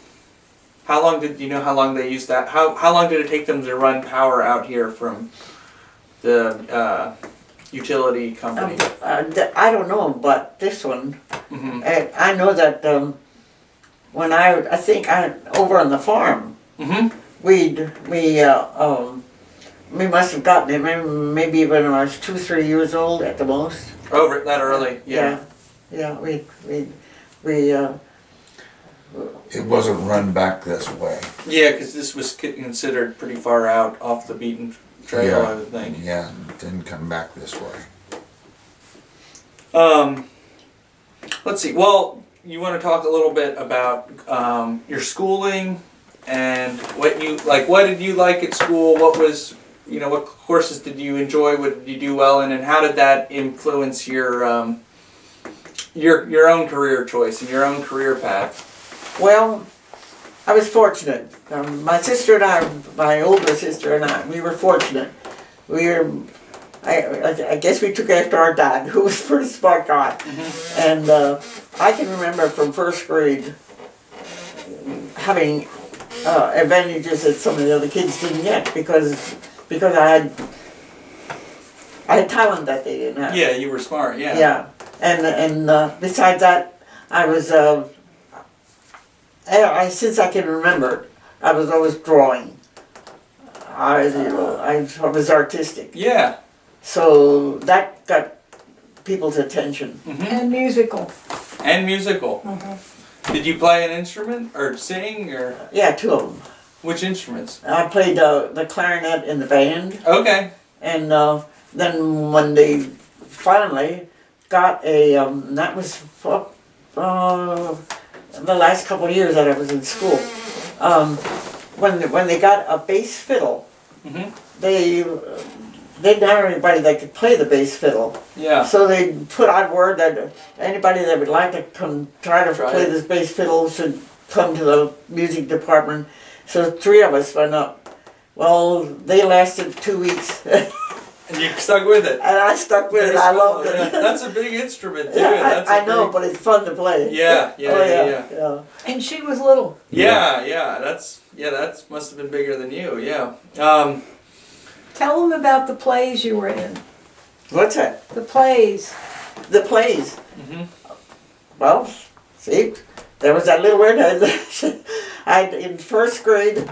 how long did you know? How long they used that? How long did it take them to run power out here from the utility company? I don't know, but this one, Mm-hmm. I know that when I think over on the farm, Mm-hmm. we must have gotten it maybe when I was 2-3 years old at the most. Oh, that early. Yeah. Yeah. We It wasn't run back this way. Yeah, because this was considered pretty far out off the beaten trail, I would think. Yeah, didn't come back this way. Let's see. Well, you want to talk a little bit about your schooling and what you like. What did you like at school? What was, what courses did you enjoy? What did you do well in, and how did that influence your own career choice and your own career path? Well, I was fortunate. My sister and I, my older sister and I, we were fortunate. We were, I guess we took after our dad, who was a pretty smart guy. And I can remember from first grade having advantages that some of the other kids didn't get because I had talent that they didn't have. Yeah, you were smart. Yeah. Yeah, and besides that, I was since I can remember, I was always drawing. I was artistic, Yeah. so that got people's attention. And musical. And musical. Did you play an instrument or sing or Yeah, two of them. which instruments? I played the clarinet in the band, Okay. and then when they finally got a, that was the last couple of years that I was in school, when they got a bass fiddle, they didn't have anybody that could play the bass fiddle. Yeah. So they put out word that anybody that would like to come try to Try play it. this bass fiddle should come to the music department. So 3 of us went up. Well, they lasted 2 weeks, and And you stuck with it. I stuck with it. I loved it. Yeah, that's a big instrument too. Yeah, That's I a know, big- but it's fun to play. Yeah, Oh, yeah. And she was little. Yeah, that must have been bigger than you. Yeah. Tell them about the plays you were in. What's that? The plays. The plays. Well, see, there was that little word. In first grade,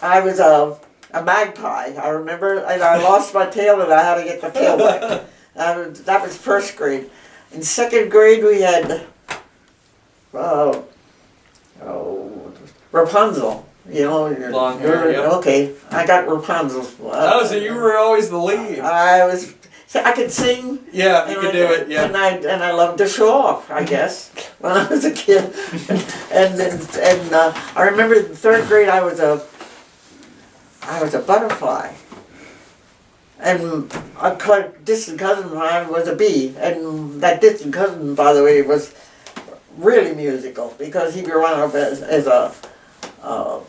I was a magpie. I remember, and I lost my tail, and I had to get the tail back. That was first grade. In second grade, we had Rapunzel. Long hair, yep. Okay, I got Rapunzel. Oh, so you were always the lead. I could sing. Yeah, you And could I- do it. Yeah. And I loved to show off, I guess, when I was a kid. and I remember in third grade I was a butterfly. And a distant cousin of mine was a bee. And that distant cousin, by the way, was really musical because he ran up as a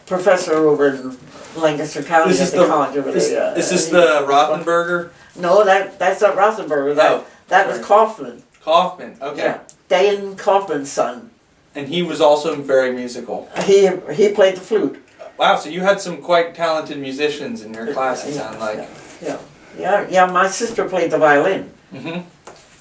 professor over in Lancaster County This at is the the- college over there. Is this the Rothenberger? No, that's not Rothenberger. Oh, That was sorry. Kaufman. Kaufman. Okay. Yeah, Dan Kaufman's son. And he was also very musical. He played the flute. Wow, so you had some quite talented musicians in your class, it sounded like. Yeah. My sister played the violin, Mm-hmm.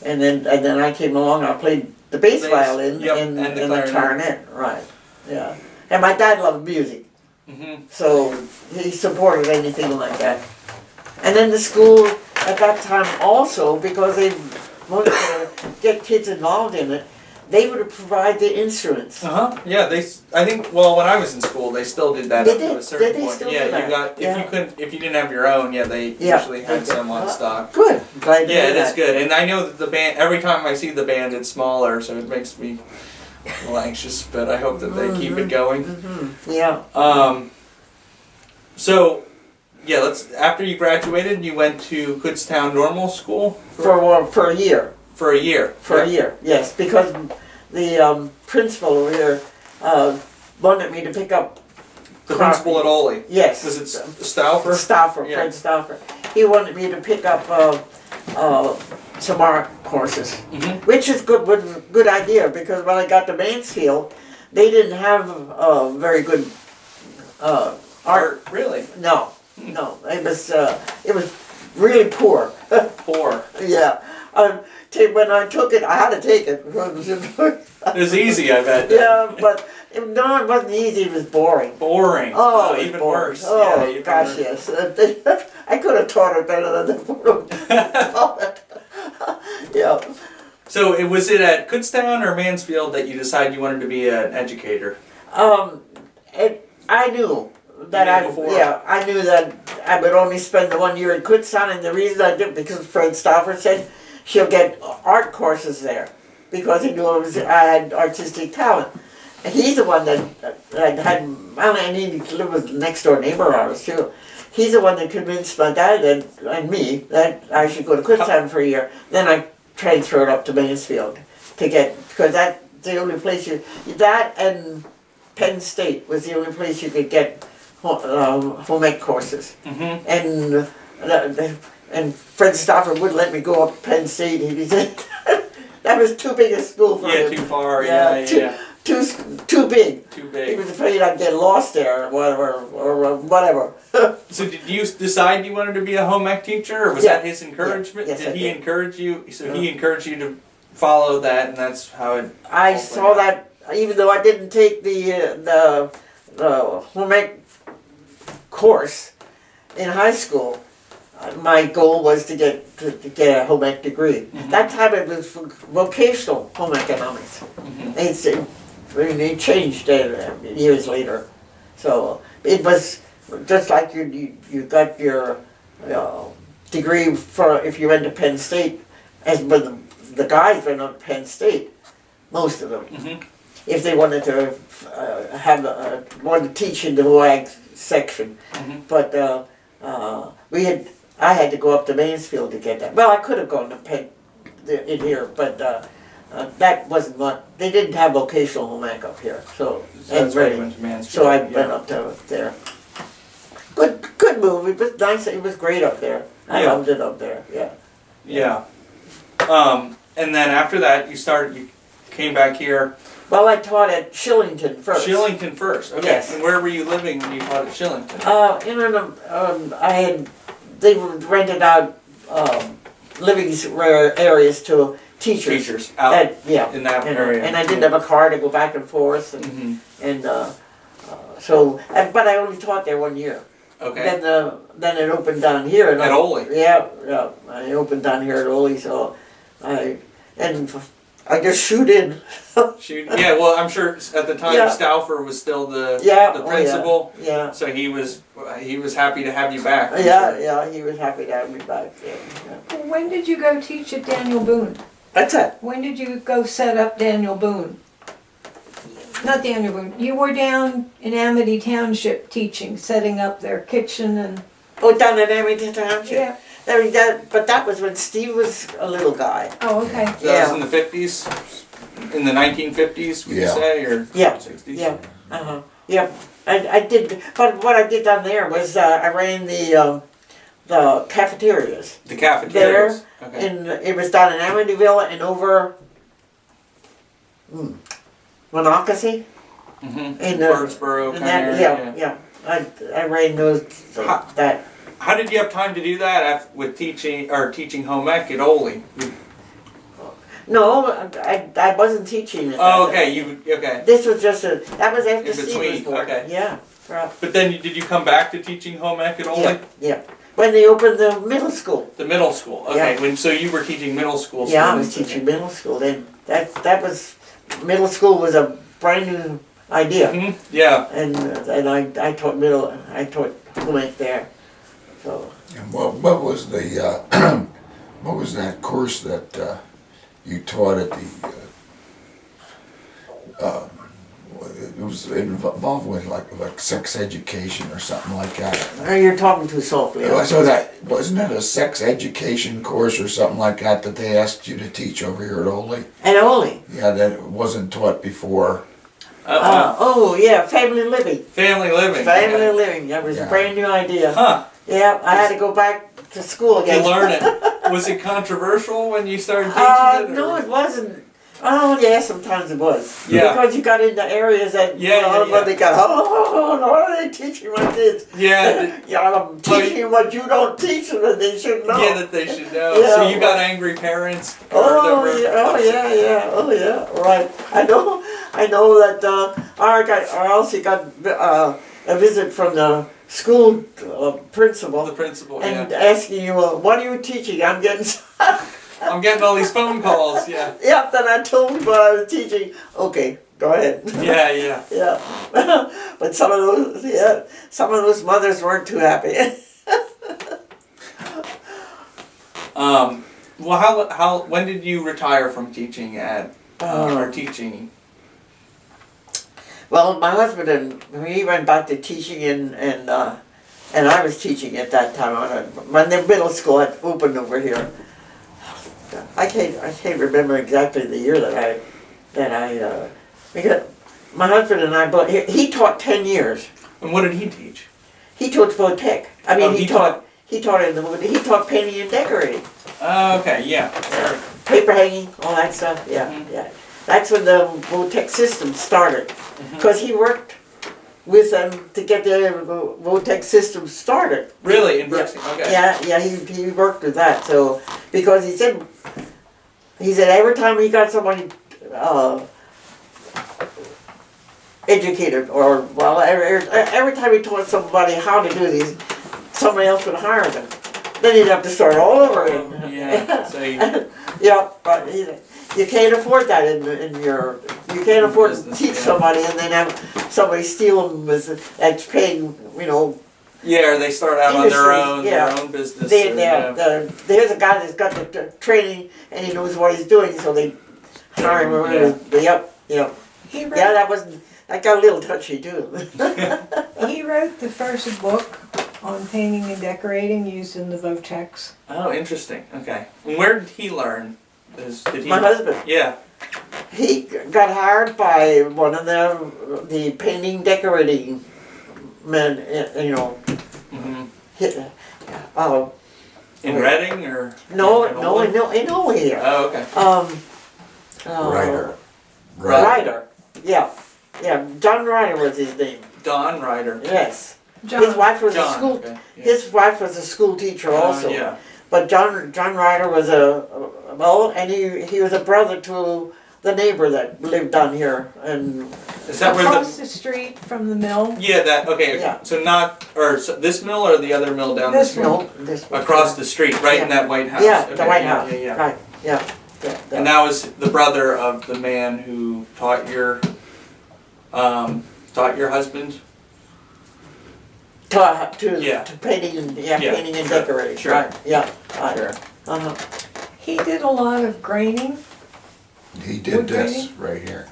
and then I came along. I played the bass violin Yep, and and the the clarinet. clarinet. Right. Yeah. And my dad loved music, Mm-hmm. so he supported anything like that. And then the school at that time also, because they wanted to get kids involved in it, they would provide the instruments. Yeah, I think. Well, when I was in school, they still did that They up to did. a certain Did they point. still Yeah, do that? you got Yeah. if you didn't have your own, they Yeah. usually had some on stock. Good. Glad to Yeah, hear it is that. good, and I know that the band. Every time I see the band, it's smaller, so it makes me a little anxious. But I hope that they keep it going. Yeah. So, yeah, after you graduated, you went to Kutztown Normal School For a year. for a year. For a year, yes, because the principal over here wanted me to pick up. The principal at Oley. Yes. Was it Stauffer? Stauffer, Yeah. Fred Stauffer. He wanted me to pick up some art courses, Mhm. which is good idea because when I got to Mansfield, they didn't have very good art. Really? No, it was really poor. Poor. Yeah. When I took it, I had to take it. It was easy, I bet. Yeah, but it wasn't easy. It was boring. Boring. Oh, it was even boring. worse. Oh, Yeah, even gosh, worse. yes. I could have taught it better than the Yeah. So, was it at Kutztown or Mansfield that you decided you wanted to be an educator? I knew that You knew before? I knew that I would only spend the 1 year at Kutztown, and the reason I did because Fred Stauffer said she'll get art courses there. because he knew I had artistic talent. And he's the one that had, and he lived next door neighbor of ours too. He's the one that convinced my dad and me that I should go to Kutztown for a year. Then I transferred up to Mansfield because that's the only place that and Penn State was the only place you could get home ec courses. Mm-hmm. And Fred Stauffer wouldn't let me go up to Penn State. He said that was too big a school for him. Too far. Yeah. Too big. Too He big. was afraid I'd get lost there or whatever. So did you decide you wanted to be a home ec teacher, or was Yeah. that his encouragement? Yes, did I he did. encourage you? So he encouraged you to follow that, and that's how it. I all saw played out. that even though I didn't take the home ec course in high school. My goal was to get a home ec degree. That time it was vocational home economics. It changed years later. So it was just like you got your degree for if you went to Penn State, as when the guys went on Penn State, most of them. If they wanted to wanted to teach in the WAG section, but I had to go up to Mansfield to get that. Well, I could have gone to Penn in here, but that wasn't what they didn't have vocational home ec up here. So That's why you went to Mansfield. so I went up to there. Good move. It was nice. It was great up there. I Yeah. loved it up there. Yeah. Yeah. And then after that, you came back here. Well, I taught at Shillington first. Shillington first. Okay. Yes. And where were you living when you taught at Shillington? They rented out living areas to teachers. Teachers out in that and, area. and I didn't have a car to go back and forth, and but I only taught there 1 year. Okay. Then it opened down here. At Oley. Yeah. I opened down here at Oley, so I just shoot in. Yeah. Well, I'm sure at the time Yeah. Stauffer was still the Yeah. principal. Yeah. So he was happy to have you back. I'm Yeah, sure. yeah, he was happy to have me back. Yeah. When did you go teach at Daniel Boone? That's it. When did you go set up Daniel Boone? Not Daniel Boone. You were down in Amity Township teaching, setting up their kitchen and. Oh, down at Amity Township. Yeah. But that was when Steve was a little guy. Oh, okay. So that was in the 50s, in the 1950s, would you Yeah. say, or Yeah. 60s? Yeah. Yeah. I did, but what I did down there was I ran the cafeterias. The cafeterias. There, Okay. and it was down in Amityville and over Monocacy. In Birdsboro and kind of that, area. yeah. I ran those that. How did you have time to do that with teaching home ec at Oley? No, I wasn't teaching it. Oh, okay. Okay. This was just that was after In Steve was between, born. okay. Yeah. Right. But then did you come back to teaching home ec at Oley? Yeah. Yeah. When they opened the middle school. The middle school. Okay. Yeah. So you were teaching middle school. Yeah, I was students, teaching middle school then. That was middle school was a brand new idea, Mhm. Yeah. and I taught home ec there. So And what was the what was that course that you taught at the? It was involved with like sex education or something like that. you're talking too softly. So that wasn't it a sex education course or something like that they asked you to teach over here at Oley? And Oley. Yeah, that wasn't taught before. Oh yeah, family living. Family living. Family okay. living. That was a Yeah. brand new idea. Huh. Yeah, I had to go back to school You again. learn it. Was it controversial when you started teaching it? No, or- it wasn't. Oh, yeah, sometimes it was. Yeah. Because you got into areas that Yeah. they got, what are they teaching my kids? Yeah. Yeah, I'm teaching them what you don't teach them that they should know. Yeah, that they should know. Yeah. So you got angry parents? Oh yeah, right. I know that. I also got a visit from the school principal The principal, and yeah. asking you, what are you teaching? I'm getting. I'm getting all these phone calls, yeah. Yep. Then I told him what I was teaching. Okay, go ahead. Yeah, yeah. Yeah. But some of those mothers weren't too happy. Well, when did you retire from teaching at or teaching? Well, my husband and he went back to teaching and I was teaching at that time when the middle school had opened over here. I can't remember exactly the year because my husband and I both, he taught 10 years. And what did he teach? He taught Votech. I mean, Oh, he taught he taught painting and decorating. Okay, yeah. Sure. Paper hanging, all that stuff, yeah, yeah. That's when the Votech system started. Because he worked with them to get the Votech system started. Really? In Brooksy? Okay. Yeah, he worked with that, so, because he said every time he got somebody, educated, or, well, every time he taught somebody how to do these, somebody else would hire them. Then he'd have to start all over again. Yeah. So Yeah, but you can't afford that you can't afford to Business, teach yeah. somebody and then have somebody steal them that's paying, yeah, or they start out on Industries, their own business. there's a guy that's got the training and he knows what he's doing, so they hire him. Yep. He wrote, That got a little touchy too. he wrote the first book on painting and decorating using the Votechs. Oh, interesting. Okay. And where did he learn? Did he? My husband. Yeah. He got hired by one of the painting decorating men, hmm In Wait. Reading or? no, in Oley here. Oh, okay. Ryder. Ryder. Yeah. John Ryder was his name. Don Ryder. Yes. John, His wife was a John. school. Okay. Yeah. His wife was a school teacher also. Yeah. But John Ryder was and he was a brother to the neighbor that lived down here, and Is that where across the? the street from the mill. Yeah. That. Okay. Yeah. So not this mill or the other mill down This the street? mill. this one. Across the street, right in Yeah. that White House. Yeah, Okay, the White House. Yeah. Right. Yeah. And that was the brother of the man who taught your husband. Yeah. To painting and Yeah, painting and sure, decorating. sure. Right. Yeah. Right. Sure. Uh-huh. He did a lot of graining. He did Wood this training? right here.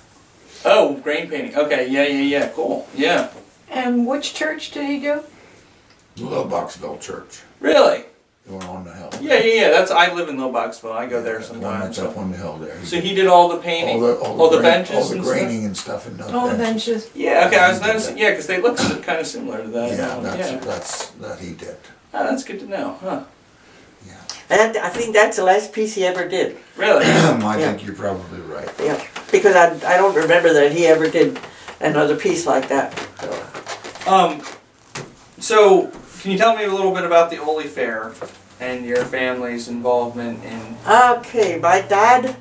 Oh, grain painting. Okay. Yeah. Cool. Yeah. And which church did he do? Little Boxville Church. Really? The one on the hill. Yeah. I live in Loboxville. I go there The one sometimes. that's up on the hill there. So he did all the painting, all the benches, all the and graining and stuff and All the benches. Yeah, okay, I was noticing. Yeah, because they look kind of similar to that. Yeah, that's that he did. Oh, that's good to know, huh? Yeah. And I think that's the last piece he ever did. Really? I think you're probably right. Yeah. Because I don't remember that he ever did another piece like that. So. So can you tell me a little bit about the Oley Fair and your family's involvement in? Okay, my dad,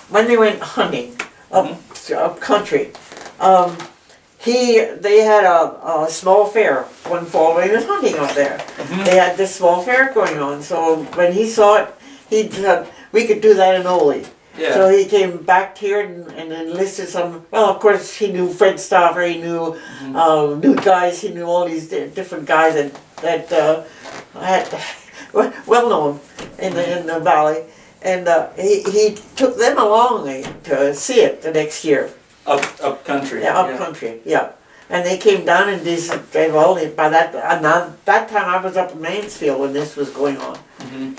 when they went hunting up country, they had a small fair one fall when he was hunting up there. They had this small fair going on, so when he saw it, he said we could do that in Oley. Yeah. So he came back here and enlisted some. Well, of course he knew Fred Stauffer, he knew new guys, he knew all these different guys that had well known in the valley, and he took them along to see it the next year. Up country. Yeah, up country, yeah. And they came down and by that time I was up in Mansfield when this was going on.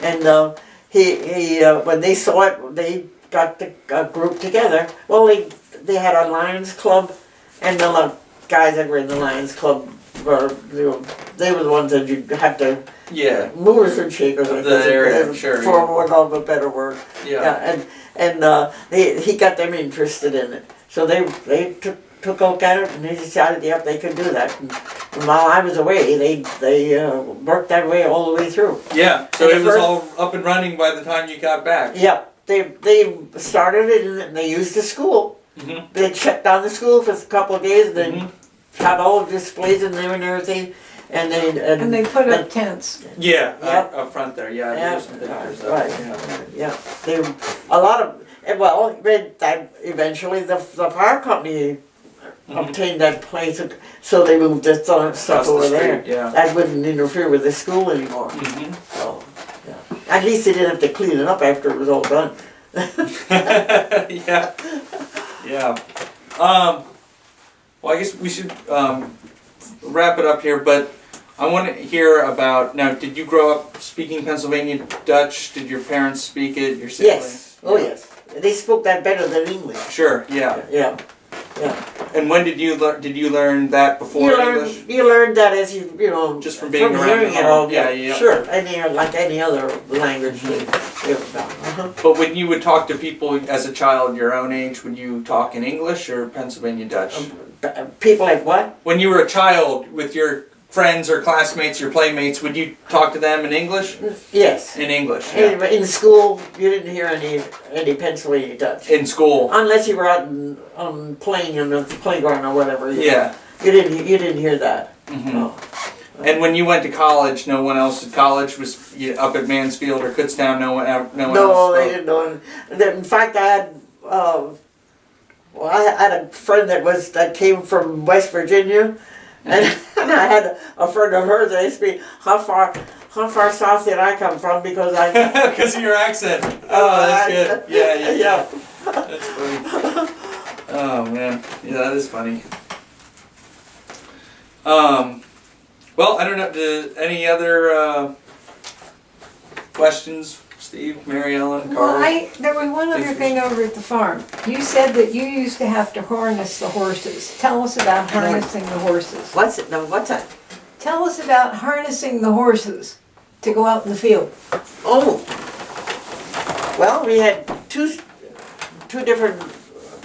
And he when they saw it, they got the group together. Well, they had a Lions Club, and the guys that were in the Lions Club they were the ones that you'd have to Yeah. movers and shakers. The area, sure, For yeah. want of a better word. Yeah. And he got them interested in it. So they took a look at it and they decided, yep, they could do that. And while I was away, they worked that way all the way through. Yeah. So And it was all up and running by the time you got back. Yeah, they started it and they used the school. Mhm. They shut down the school for a couple of days, and then Mhm. had all the displays in there and everything, and And they put up tents. Yeah. Yep. Up front there. Yeah. Yeah, There's some pictures of right. it, Yeah, they a lot of that eventually the fire company obtained that place, so they moved the stuff the over there. street, yeah. That wouldn't interfere with the school anymore. Mhm. So, yeah. At least they didn't have to clean it up after it was all done. Yeah. Yeah. Well, I guess we should wrap it up here, but I want to hear about, now, did you grow up speaking Pennsylvania Dutch? Did your parents speak it? Your siblings? Yes. Oh, yes. They spoke that better than English. Sure, yeah. Yeah. And when did you learn that before English? You learn that as you know, Just from being around hearing the it home. all. Yeah. Sure, like any other language. But when you would talk to people as a child your own age, would you talk in English or Pennsylvania Dutch? People like what? When you were a child with your friends or classmates, your playmates, would you talk to them in English? Yes. In English, yeah. In school, you didn't hear any Pennsylvania Dutch. In school. Unless you were out playing in the playground or whatever. Yeah. You didn't hear that. Mhm. No. And when you went to college, no one else at college was up at Mansfield or Kutztown. No one else. No, they didn't know. In fact, I had a friend that came from West Virginia, and I had a friend of hers that asked me how far south did I come from because I. Because of your accent. Oh, that's good. Yeah. Yeah. That's funny. Oh man, yeah, that is funny. Well, I don't know. Any other questions, Steve, Mary Ellen, Carl? Well, there was one other thing over at the farm. You said that you used to have to harness the horses. Tell us about harnessing the horses. What's that? Tell us about harnessing the horses to go out in the field. Oh. Well, we had two different.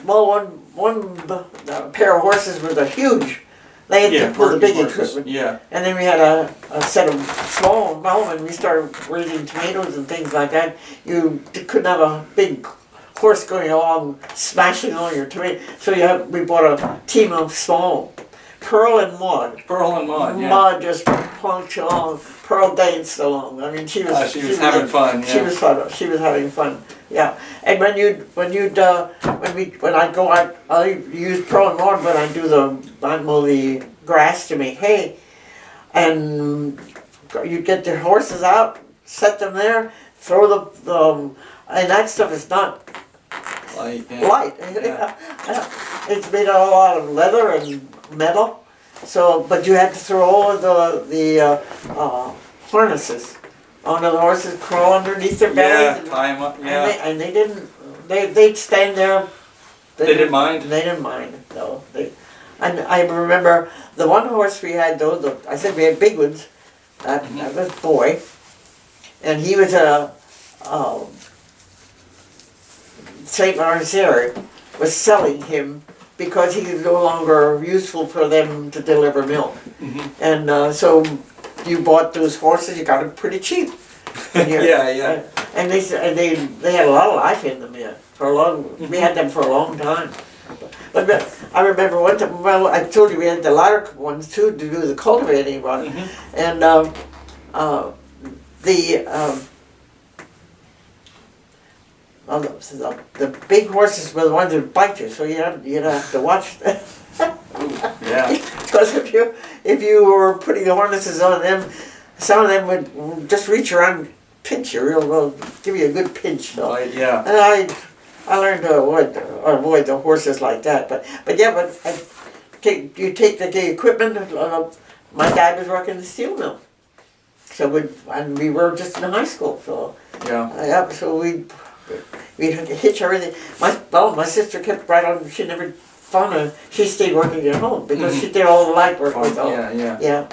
Well, one pair of horses was a huge. They had to pull the big equipment. Yeah. And then we had a set of small. Well, when we started raising tomatoes and things like that, you couldn't have a big horse going along smashing all your tomatoes. So we bought a team of small. Pearl and Maud. Pearl and Maud, yeah. Maud just plunked along. Pearl danced along. I mean, she was having fun. Yeah. She was fun. She was having fun. Yeah. And when I go out, I use Pearl and Maud when I mow the grass to make hay, and you get the horses out, set them there, throw the and that stuff is not light. Yeah. light. Yeah. It's made out of a lot of leather and metal. So, but you had to throw all of the harnesses onto the horses, crawl underneath their bellies. Yeah, tie them up. Yeah. And they didn't. They'd stand there. They didn't mind. They didn't mind. No. And I remember the one horse we had. I said we had big ones. That was boy, and he was a St. Lawrence Dairy was selling him because he was no longer useful for them to deliver milk. And so you bought those horses, you got them pretty cheap. Yeah. And they had a lot of life in them, yeah. We had them for a long time. But I remember one time, well, I told you we had the lighter ones too to do the cultivating one. And the big horses were the ones that bite you, so you'd have to watch them. Yeah. Because if you were putting the harnesses on them, some of them would just reach around and pinch you real well, give you a good pinch. So. Right, yeah. And I learned to avoid the horses like that. But you take the equipment. My dad was working the steel mill, so we were just in high school. So so we'd hitch everything. My sister kept right on. She never found her. She stayed working at home because she did all the light work myself. Yeah.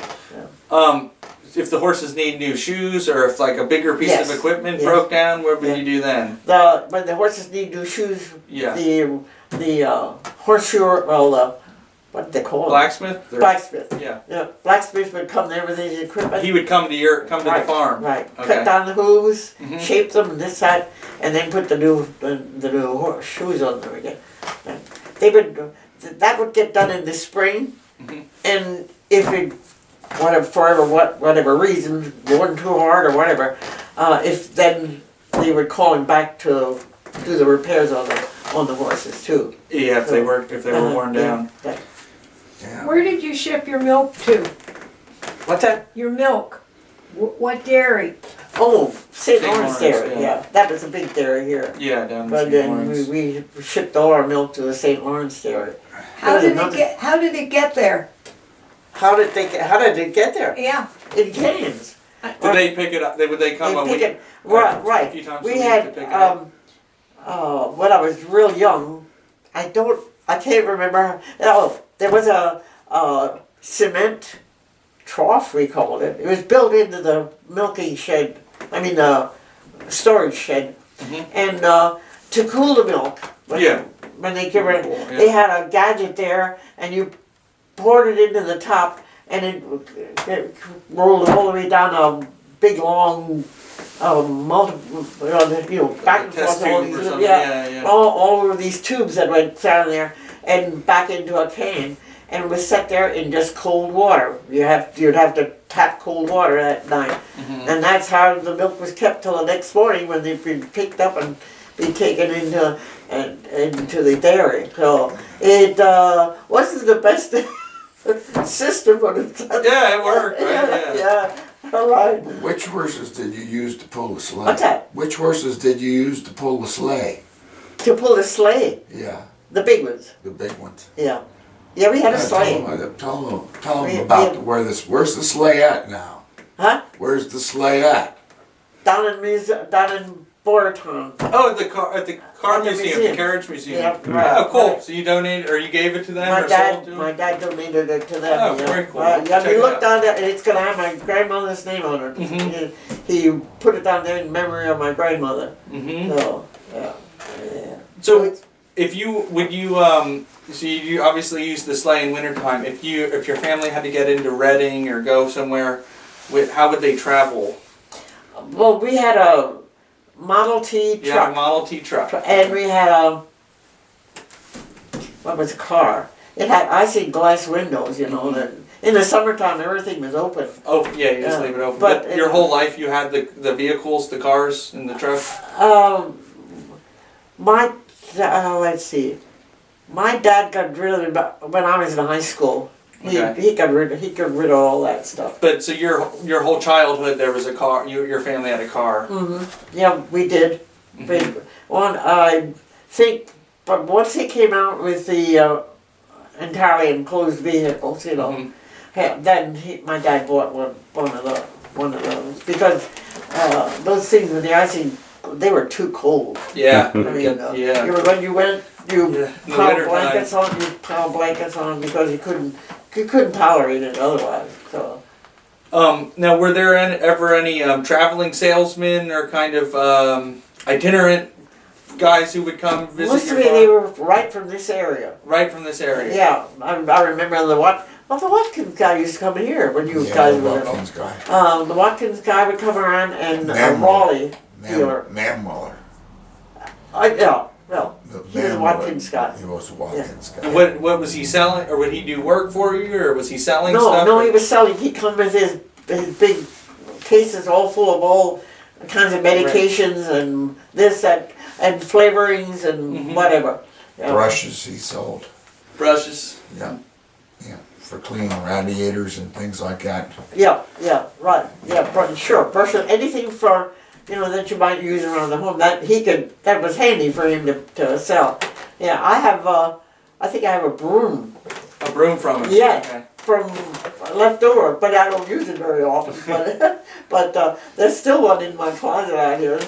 If the horses need new shoes, or if like a bigger piece of equipment broke down, what would you do then? When the horses need new shoes, Yeah. the horseshoe, what do they call it? Blacksmith? Blacksmith. Yeah. Yeah. Blacksmith would come there with his equipment. He would come to the farm. Right. Okay. Cut down the hooves, shape them and this, that, and then put the new shoes on them again. And that would get done in the spring, and if it, for whatever reason, going too hard or whatever, if then they would call him back to do the repairs on the horses too. Yeah, if they were worn down. Yeah. Where did you ship your milk to? What's that? Your milk. What dairy? Oh, St. St. Lawrence Lawrence, dairy, yeah. yeah, that was a big dairy here. Yeah, down in But St. then Lawrence. we shipped all our milk to the St. Lawrence dairy. How There's did another- it get there? How did it get there? Yeah. In cans. Did they pick it up? Would they come They a pick week? it, right, a right. few times a We week had, to pick it up? when I was real young, I can't remember, there was a cement trough, we called it. It was built into the milking shed, storage shed. Mhm. And, to cool the milk. Yeah. When they give it, Cool, yeah. they had a gadget there and you poured it into the top and it rolled all the way down a big long, back and Test forth, all tube these, or something, yeah, yeah. all of these tubes that went down there and back into a can and was set there in just cold water. You'd have to tap cold water at night. Mhm. And that's how the milk was kept till the next morning when they'd be picked up and be taken into the dairy. So it wasn't the best system, but it's Yeah, it worked, right? yeah, all right. Which horses did you use to pull the sleigh? What's that? Which horses did you use to pull the sleigh? To pull the sleigh, Yeah, the big ones. the big ones. Yeah, yeah, we had a Yeah, sleigh. Tell We- them about we- where's the sleigh at now? Huh? Where's the sleigh at? Down in Bordertown. Oh, at the car At the museum, the museum. carriage museum. Yeah, right. Oh, cool. Right. So you donated, or you gave it to them, My or sold to dad them? donated it to them. Oh, yeah. very cool. Yeah, Check we it looked out. on it, and it's gonna have my grandmother's name on it. Mhm. He put it down there in memory of my grandmother. Mm-hmm. So, yeah. So, it's- if you so you obviously use the sleigh in wintertime. If your family had to get into Reading or go somewhere, how would they travel? well, we had a Model T You had a truck, Model T truck. and we had what was a car? It had icy glass windows, that in the summertime everything was open. Oh yeah, you just Yeah, leave it open. but But your it- whole life you had the vehicles, the cars, and the truck. Let's see. My dad got rid of it when I was in high school. Okay. He got rid of all that stuff. But so your whole childhood there was a car. Your family had a car. Yeah, we did. Mhm. I think, but once he came out with the entirely enclosed vehicles, Mhm. then my dad bought one of those because those things with the icing, they were too cold. Yeah. I mean, Yeah. when you went, Yeah, in the piled winter blankets on. You piled blankets on because you couldn't tolerate it otherwise. So. Now, were there ever any traveling salesmen or kind of itinerant guys who would come visit Most your of it, farm? they were right from this area. Right from this area. Yeah, I remember the Watkins guy used to come here when you Yeah, guys the were little. Watkins guy. The Watkins guy would come around and Man Raleigh. Dealer. Manmuller. He was a Watkins guy. He was a Watkins guy. And what was he selling, or would he do work for you, or was he selling No, stuff? no, or- he was selling. He'd come with his big cases all full of all kinds of medications and this, that, and flavorings and Mhm. whatever. Yeah. Brushes he sold. brushes. Yeah. Yeah. For cleaning radiators and things like that. Yeah, right. Yeah, sure. Brushes, anything for that you might use around the home. That was handy for him to sell. Yeah, I think I have a broom. A broom from him. Yeah. Okay. From left over, but I don't use it very often. But there's still one in my closet out here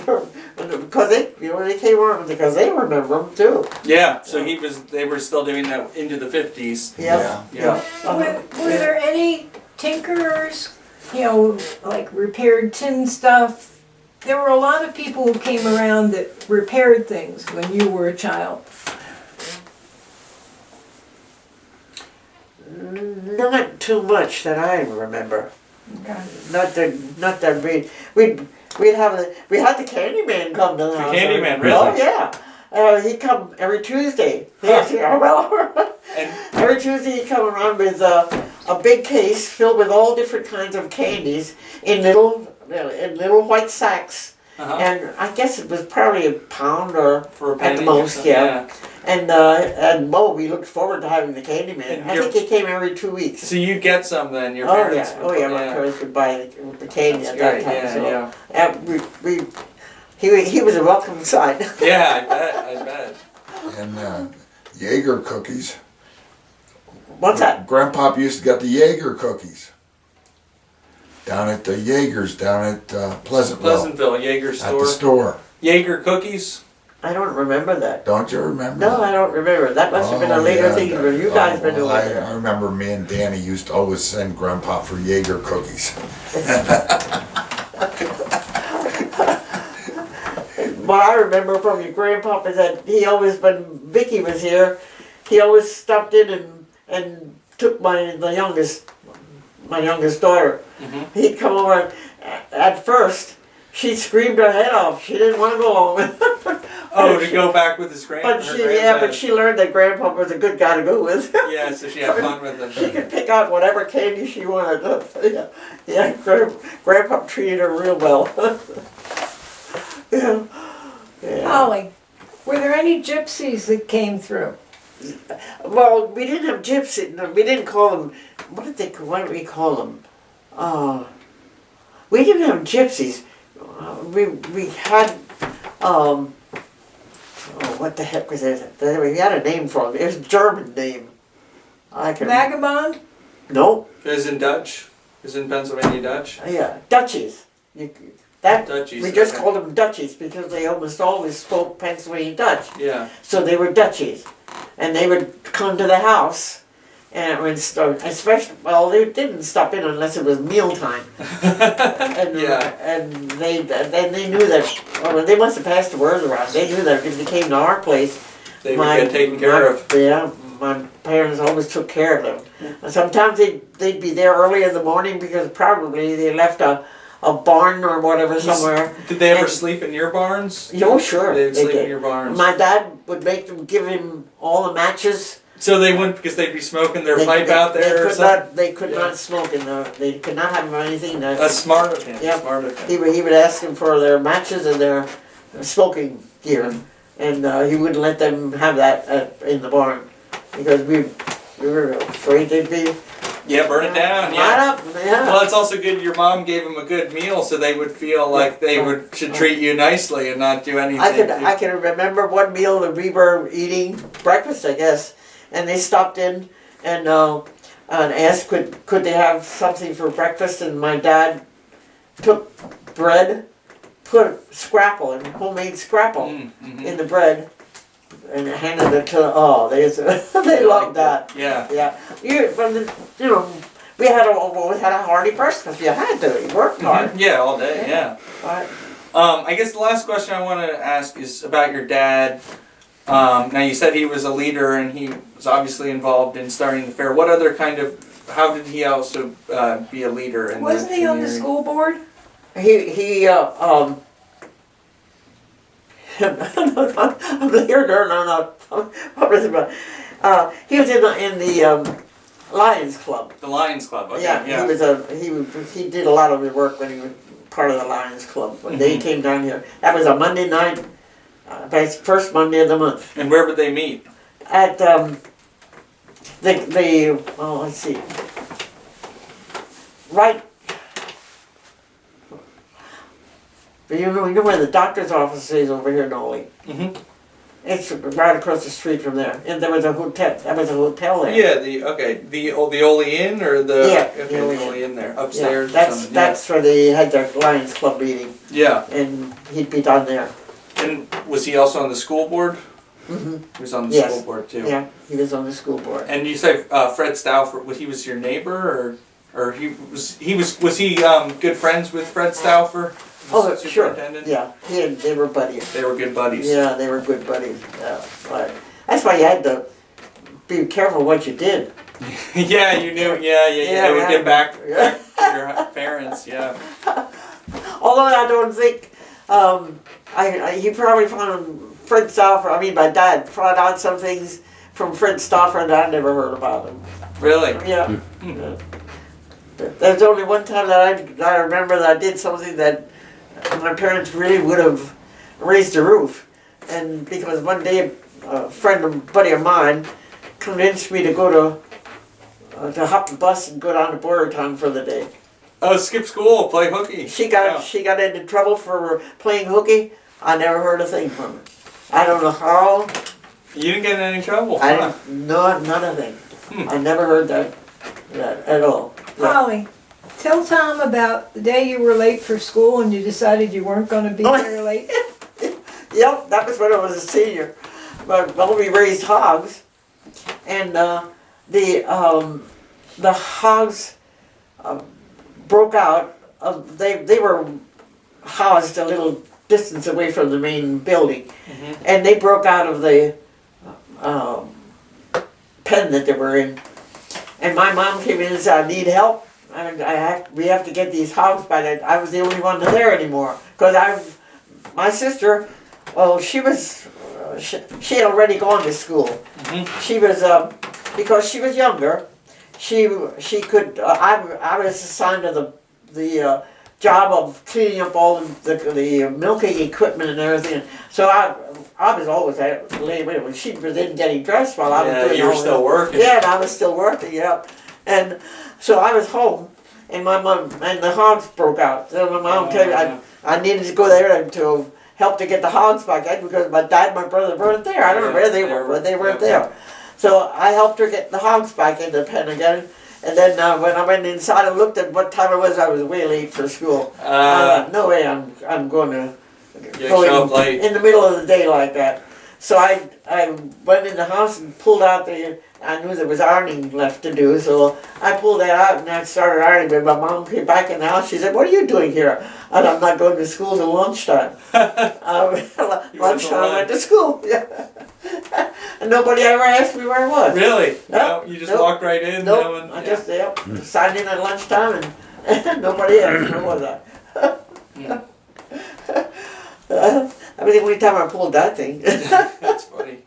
because they came around because they remember them too. Yeah. So they were still doing that into the 50s. Yeah. Yeah. Were there any tinkerers, like repaired tin stuff? There were a lot of people who came around that repaired things when you were a child. Not too much that I remember. Okay. Not that we'd have the Candyman come to the house. Candyman, Oh really? yeah. He'd come every Tuesday. Huh. Yeah, well, And every Tuesday he'd come around with a big case filled with all different kinds of candies in little white sacks, and I guess it was probably a pound or For a at penny the or most, something, yeah. And Mo, we looked forward to having the candy man. And I think he came every 2 weeks. So you get some then, your Oh parents yeah, would oh yeah, put- my parents would buy the candy That's at that great, time. yeah, So yeah. he was a welcome sight. Yeah, I bet. And Jaeger cookies. What's that? Grandpop used to get the Jaeger cookies. Down at the Jaeger's, down at Pleasantville. Pleasantville, Jaeger At the store. store. Jaeger cookies? I don't remember that. Don't you remember No, that? I don't remember. That must have been a Oh, later yeah, thing when you guys been well, over I there. remember me and Danny used to always send Grandpa for Jaeger cookies. What I remember from your grandpapa is that he always, when Vicky was here, he always stopped in and took my youngest daughter. Mm-hmm. He'd come over. At first, she screamed her head off. She didn't want to go home. Oh, to go back with his But she learned that Grandpa was a good guy to go with. Yeah, so she had fun with She him. could pick out whatever candy she wanted. Yeah, Grandpa treated her real well. Yeah. Yeah. Holly, were there any gypsies that came through? Well, we didn't have gypsy. No, we didn't call them. What did we call them? We didn't have gypsies. We had. What the heck was it? We had a name for them. It was a German name. I can. Vagabond? No. Is in Dutch? Is in Pennsylvania Dutch? Yeah, Dutchies. Dutchies, We just okay. called them Dutchies because they almost always spoke Pennsylvania Dutch. Yeah. So they were Dutchies, and they would come to the house, and it would start. Especially, well, they didn't stop in unless it was mealtime. And Yeah. and they knew that. Well, they must have passed the word around. They knew that if they came to our place, They would get taken care of. Yeah, my parents always took care of them. And sometimes they'd be there early in the morning because probably they left a barn or whatever somewhere. Did they ever And- sleep in your barns? Oh, sure. They'd sleep in did. your barns. My dad would make them give him all the matches. So they wouldn't, because they'd be smoking their They- pipe they- out there or could something? not, they could Yeah. not smoke in the. They could not have anything. That's smart of him. Yeah. Smart of him. He would ask them for their matches and their smoking gear, and he wouldn't let them have that in the barn because we were afraid they'd be Yeah, burn it down. right Yeah. up. Yeah. Well, it's also good your mom gave them a good meal, so they would feel like they should treat you nicely and not do anything. I can remember one meal that we were eating breakfast, I guess, and they stopped in and asked could they have something for breakfast, and my dad took bread, put scrapple and homemade scrapple in the bread, and handed it to they loved that. Yeah. Yeah, we had a hearty breakfast. You had to. You worked hard. Yeah, all day. Yeah. Right. I guess the last question I want to ask is about your dad. Now you said he was a leader and he was obviously involved in starting the fair. What other kind of? How did he also be a leader in Wasn't the he on the community? school board? He I'm here, no. What was it about? He was in the Lions Club. The Lions Club. Okay. Yeah, he did a lot of his work when he was part of the Lions Club. When they came down here, that was a Monday night, first Monday of the month. And where would they meet? At let's see, right. You know where the doctor's office is over here in Oley. Mm-hmm. It's right across the street from there, and there was a hotel. That was a hotel there. Yeah. The Oley Inn or the Yeah, okay, the Oley the Oley Inn there Yeah, upstairs. or that's something. that's where they had their Lions Club meeting, Yeah. and he'd be down there. And was he also on the school board? Hmm. He was on the Yes. school board too. Yeah, he was on the school board. And you say Fred Stauffer, he was your neighbor, or he was good friends with Fred Stauffer? Oh, the sure. superintendent? Yeah, they were buddies. They were good buddies. Yeah, they were good buddies. But that's why you had to be careful what you did. Yeah, you knew. Yeah. They would right. get back Yeah. to your parents. Yeah. Although I don't think he probably found Fred Stauffer. I mean, my dad found out some things from Fred Stauffer that I never heard about him. Really? Yeah. Yeah. There's only one time that I remember that I did something that my parents really would have raised the roof. And because one day a buddy of mine convinced me to go to hop the bus and go down to Boyertown for the day. Oh, skip school, play hooky. She got into trouble for playing hooky. I never heard a thing from her. I don't know how. You didn't get in any trouble. I Huh? didn't, not a thing. I never heard that at all. Yeah. Holly, tell Tom about the day you were late for school and you decided you weren't going to be there late. Yep, that was when I was a senior. But well, we raised hogs, and the hogs broke out. They were housed a little distance away from the main building, and they broke out of the pen that they were in. And my mom came in and said, "I need help. We have to get these hogs by that." I was the only one there anymore because my sister. Well, she had already gone to school. She was because she was younger. She could. I was assigned to the job of cleaning up all the milking equipment and everything. So I was always late when she was in getting dressed while I was doing you were all still this. working. Yeah, and I was still working. Yeah, and so I was home, and my mom and the hogs broke out. So my mom told me I needed to go there to help to get the hogs back in because my dad and my brother weren't there. I don't know where they were, but they weren't there. So I helped her get the hogs back in the pen again. And then when I went inside and looked at what time it was, I was way late for school. No way I'm going to show up late in the middle of the day like that. So I went in the house and pulled out I knew there was ironing left to do, so I pulled that out and I started ironing. But my mom came back in the house. She said, "What are you doing here?" And I'm not going to school till lunchtime. Lunchtime I went to school. Yeah. And nobody ever asked me where I was. Really? Nope. No, you just walked right in? Nope. No one, I just signed in at lunchtime and nobody asked where was I. That was the only time I pulled that thing. That's funny.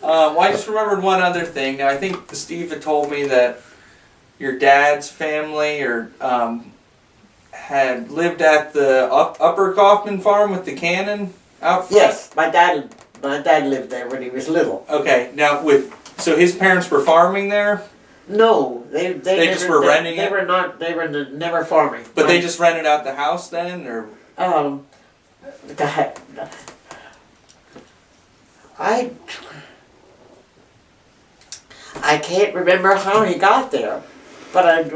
Well, I just remembered one other thing. Now, I think Steve had told me that your dad's family had lived at the Upper Kaufman farm with the cannon out front. Yes, my dad lived there when he was little. Okay, now so his parents were farming there, No, they just were renting They it? were not. They were never farming. but they just rented out the house then, or God, I can't remember how he got there, but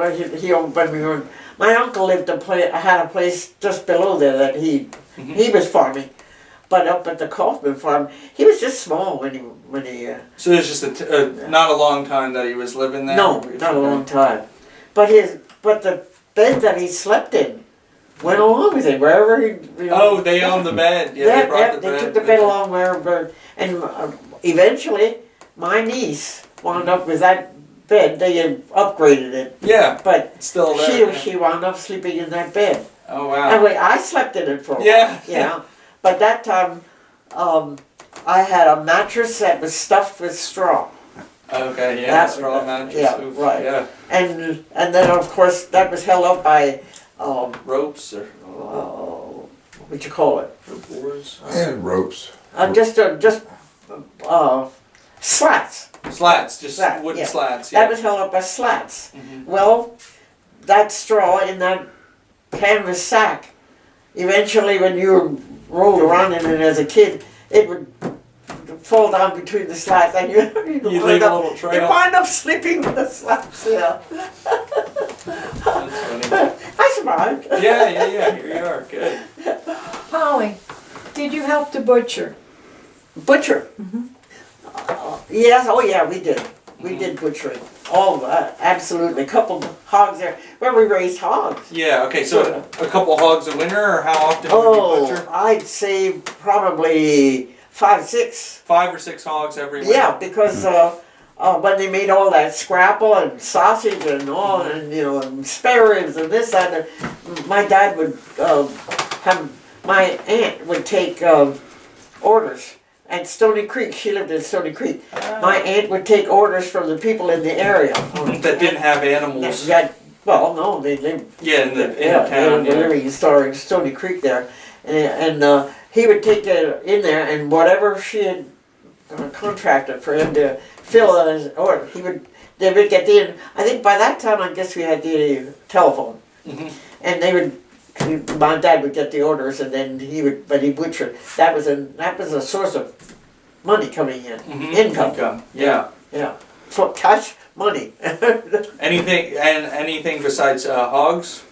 my uncle had a place just below there that he was farming, but up at the Kaufman farm he was just small when he. So it was just not a long time that he was living there. No, not a long time, but the bed that he slept in went along with him wherever he. Oh, they owned the bed. Yeah, they brought the bed. They took the bed along wherever, and eventually my niece wound up with that bed. They had upgraded it. Yeah, but it's still there. She wound up sleeping in that bed. Oh wow. Anyway, I slept in it for a while. Yeah. Yeah. But that time, I had a mattress that was stuffed with straw. Okay, yeah, That- straw mattress. yeah, Oof, right. Yeah, And then of course that was held up by ropes or what you call it? boards. And ropes. Just slats. Slats, just Slat, wooden yeah. slats. Yeah. That was held up by slats. Mhm. Well, that straw in that canvas sack, eventually when you rolled around in it as a kid, it would fall down between the slats and you'd leave a little trail. You'd wind up sleeping with the slats, yeah. That's funny. I survived. Yeah. Here you are. Good. Holly, did you help to butcher? Butcher. Yes, oh yeah, we did. We did butchering. Oh, absolutely. A couple hogs there. Well, we raised hogs. Yeah. Okay. So a couple hogs a winter, or how often would you butcher? I'd say probably 5, 6. 5 or 6 hogs every winter. Yeah, because when they made all that scrapple and sausage and all, and spare ribs and this and that, my dad would my aunt would take orders. At Stony Creek, she lived in Stony Creek. My aunt would take orders from the people in the area. That didn't have animals. Yeah, well, no, they lived. Yeah, in the Yeah, town. they were living in Stony Creek there, and he would take it in there, and whatever she had contracted for him to fill his order, they would get in. I think by that time, I guess we had the telephone, and my dad would get the orders, and then he butchered. That was a source of money coming in, income. Yeah. Yeah, for cash money. Anything besides hogs?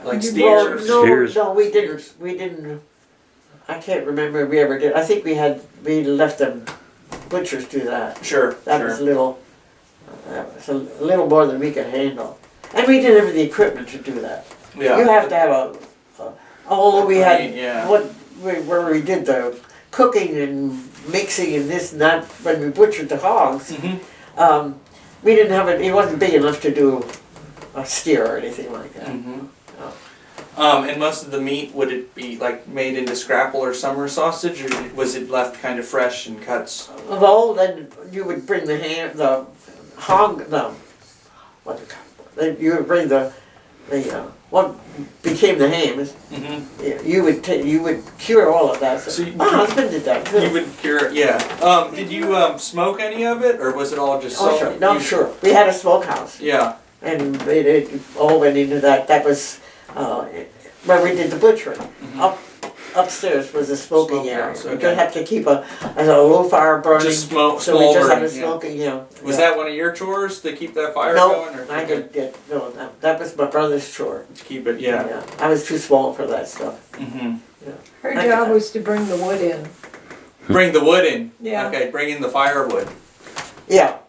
Like Well, steers? Steers. no, we didn't. I can't remember if we ever did. I think we left them butchers do that. Sure. That was a little more than we could handle, and we didn't have the equipment to do that. Yeah. You have to have although we had Yeah. where we did the cooking and mixing and this and that when we butchered the hogs. We didn't have it. It wasn't big enough to do a steer or anything like that. And most of the meat, would it be like made into scrapple or summer sausage, or was it left kind of fresh in cuts? Well, then you would bring the hog, you would bring what became the ham. You would cure all of that. So my husband did that too. You would cure it, yeah. Did you smoke any of it, or was it all just Oh, sure. No, sure. We had a smokehouse, Yeah. and it all went into that. That was where we did the butchering. Upstairs was a smoking area. Smokehouse, We okay. did have to keep a low fire burning. Just smoke, so we just had a smoldering, yeah. smoking, Was yeah. that one of your chores to keep that fire No, going? Or I didn't get, no, that was my brother's chore. to keep it, yeah. I was too small for that stuff. Her job was to bring the wood in. Bring the wood in. Yeah. Okay, bring in the firewood. Yeah.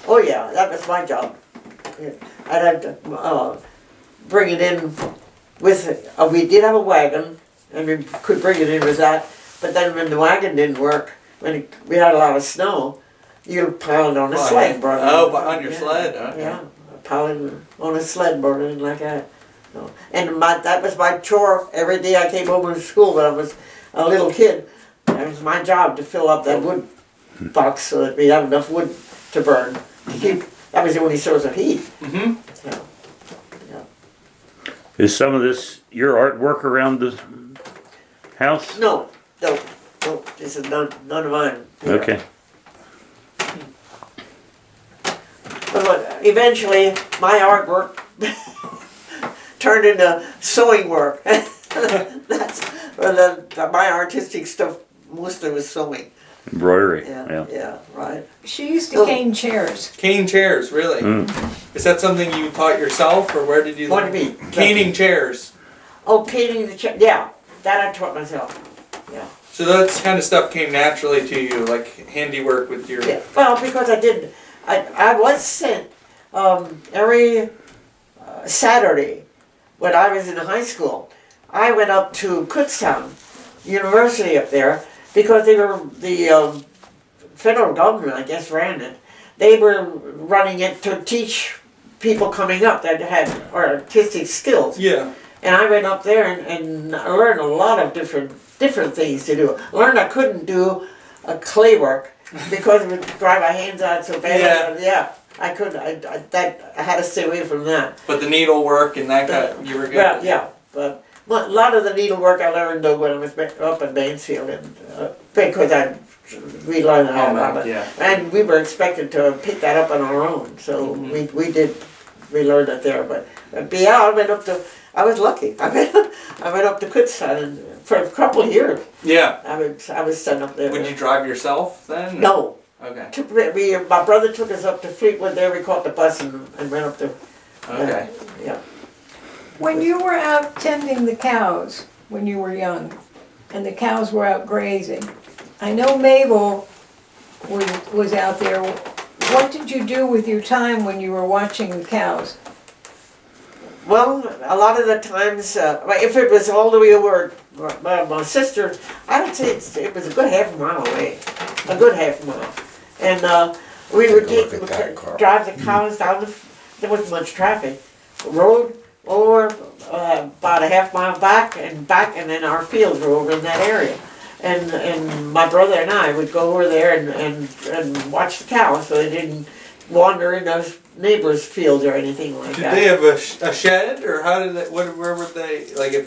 Oh yeah, that was my job. Yeah. I'd have to bring it in with, we did have a wagon, and we could bring it in with that, but then when the wagon didn't work, we had a lot of snow, you'd pile it on a sled. On your sled, okay. Yeah, pile it on a sled, brought it in like that. So, and that was my chore every day I came home from school when I was a little kid. It was my job to fill up that wood box so that we had enough wood to burn. To keep, that was the only source of heat. Yeah. Is some of this your artwork around the house? No, this is none of mine. Okay. But eventually, my artwork turned into sewing work. My artistic stuff mostly was sewing. Embroidery. Yeah, right. She used to cane chairs. Cane chairs, really? Is that something you taught yourself, or where did you What learn? do you mean? Caning chairs. Oh, painting the chair. Yeah, that I taught myself. Yeah. So that kind of stuff came naturally to you, like handiwork with your... Yeah. Well, because I was sent every Saturday when I was in high school. I went up to Kutztown University up there because the federal government, I guess, ran it. They were running it to teach people coming up that had artistic skills. Yeah. And I went up there and I learned a lot of different things to do. I learned I couldn't do clay work because it would dry my hands out so bad. Yeah, I couldn't. I had to stay away from that. But the needlework and that kind, you were good. Well, yeah, but a lot of the needlework I learned when I was up in Mansfield, and because we learned how about it, yeah. and we were expected to pick that up on our own. So we learned it there. But yeah, I went up to. I was lucky. I went up to Kutztown and for a couple of years. Yeah. I was sent up there. Would you drive yourself then? No. Okay. My brother took us up to Fleetwood. There we caught the bus and went up to. Okay. Yeah. When you were out tending the cows, when you were young, and the cows were out grazing, I know Mabel was out there. What did you do with your time when you were watching the cows? Well, a lot of the times, if it was all the way over my sister, I would say it was a good half a mile away. A good half a mile. And we would drive the cows down, there wasn't much traffic, road over about a half mile back, and then our fields were over in that area. And my brother and I would go over there and watch the cows so they didn't wander in those neighbors' fields or anything like Did that. they have a shed, or how did they? Where would they? Like if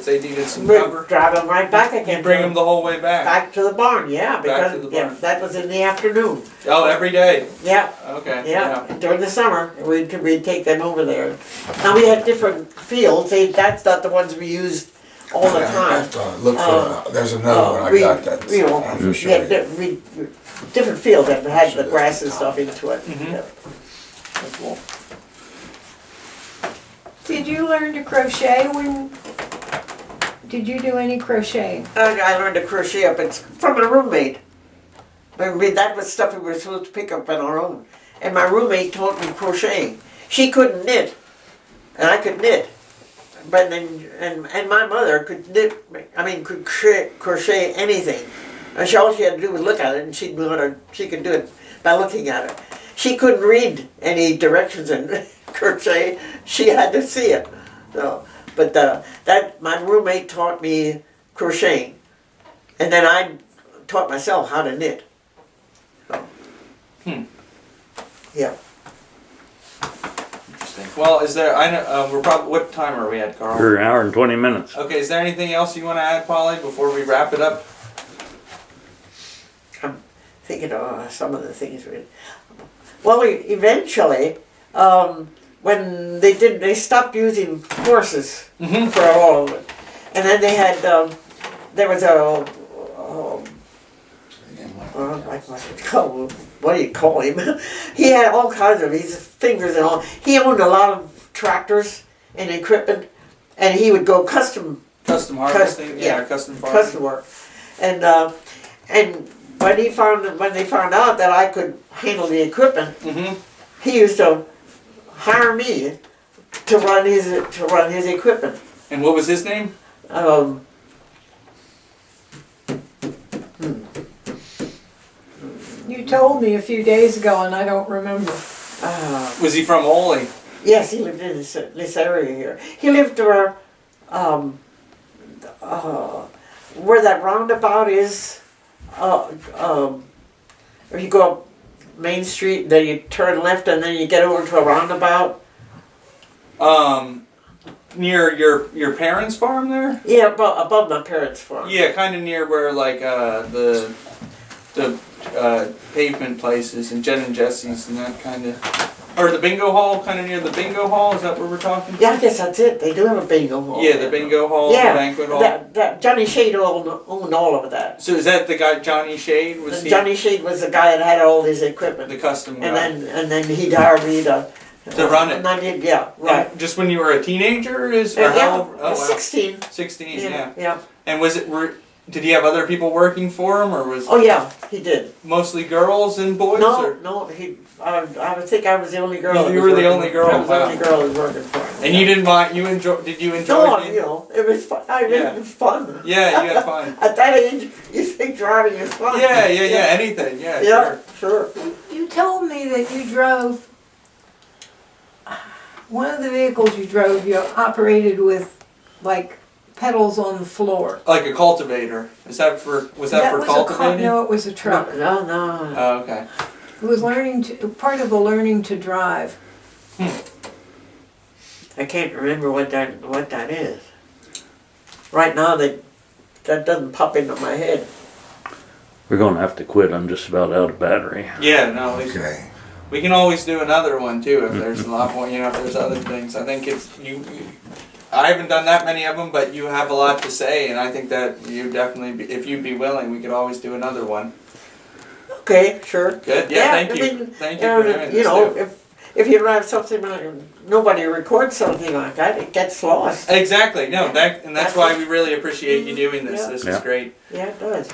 they needed some We'd cover, drive them right back again. you bring them the whole way back. back to the barn, yeah, Back because to the yeah, barn. that was in the afternoon. Oh, every day. Yeah, Okay. yeah, during the summer, we'd take them over there. Now, we had different fields, that's not the ones we used all the Yeah, I time. have to look for, there's another one I we- got that. you know, I'm we sure. had different fields that had the grass and stuff into it. Mhm. Yeah. That's cool. Did you learn to crochet did you do any crocheting? I learned to crochet up, it's from a roommate. I mean, that was stuff we were supposed to pick up on our own. And my roommate taught me crocheting. She couldn't knit, and I could knit. But then, and my mother could knit, could crochet anything. And all she had to do was look at it, and she could do it by looking at it. She couldn't read any directions in crochet. She had to see it. So, but my roommate taught me crocheting, and then I taught myself how to knit. So, yeah. Interesting. Well, is there? I know we're probably. What time are we at, Carl? For an hour and 20 minutes. Okay. Is there anything else you want to add, Polly, before we wrap it up? I'm thinking of some of the things we. Well, eventually, when they stopped using horses Mm-hmm. for all of it, and then they had there was what do you call him? He had all kinds of his fingers and all. He owned a lot of tractors and equipment, and he would go custom Harvesting. yeah, Custom farming. custom work, and when they found out that I could handle the equipment, Mm-hmm. he used to hire me to run his equipment. And what was his name? You told me a few days ago and I don't remember. Was he from Oley? Yes, he lived in this area here. He lived where that roundabout is. Where you go up Main Street, then you turn left, and then you get over to a roundabout. Near your parents' farm there? Yeah, above my parents' farm. Yeah, kind of near where like the pavement places and Jen and Jesse's and that kind of, or the bingo hall, kind of near the bingo hall. Is that where we're talking? Yeah, I guess that's it. They do have a bingo hall. Yeah, the bingo hall, Yeah, the banquet hall. that Johnny Shade owned all of that. So is that the guy Johnny Shade? Was he Johnny Shade was the guy that had all his equipment, the custom guy? and then he'd hire me to run it. And I did, yeah, right. And just when you were a teenager, or Yeah, how? Oh, wow. 16. 16, Yeah, yeah. yeah. And did he have other people working for him, or was Oh yeah, he did. mostly girls and boys? or? No, he. I would think I was the only girl. You that was were the working- only girl, I was the wow. only girl who was working for him. And you didn't mind? Did you enjoy? No, being- you know, it was fun. Yeah. It was fun. Yeah, you had fun. At that age, you think driving is fun. Yeah, anything. Yeah, Yeah, sure. sure. You told me that you drove, one of the vehicles you drove, you operated with like pedals on the floor. Like a cultivator. Was that for cultivating? No, it was a truck. No. Oh, okay. It was part of the learning to drive. I can't remember what that is. Right now, that doesn't pop into my head. We're going to have to quit. I'm just about out of battery. Yeah, no, Okay. we can always do another one too if there's a lot more. If there's other things. I think it's you. I haven't done that many of them, but you have a lot to say, and I think that you definitely, if you'd be willing, we could always do another one. Okay, sure. Good. Yeah. Thank you. Thank you for doing this too. If you don't have something, nobody records something like that, it gets lost. Exactly. No, and that's why we really appreciate you doing this. Yeah. This is Yeah. great. Yeah, it does.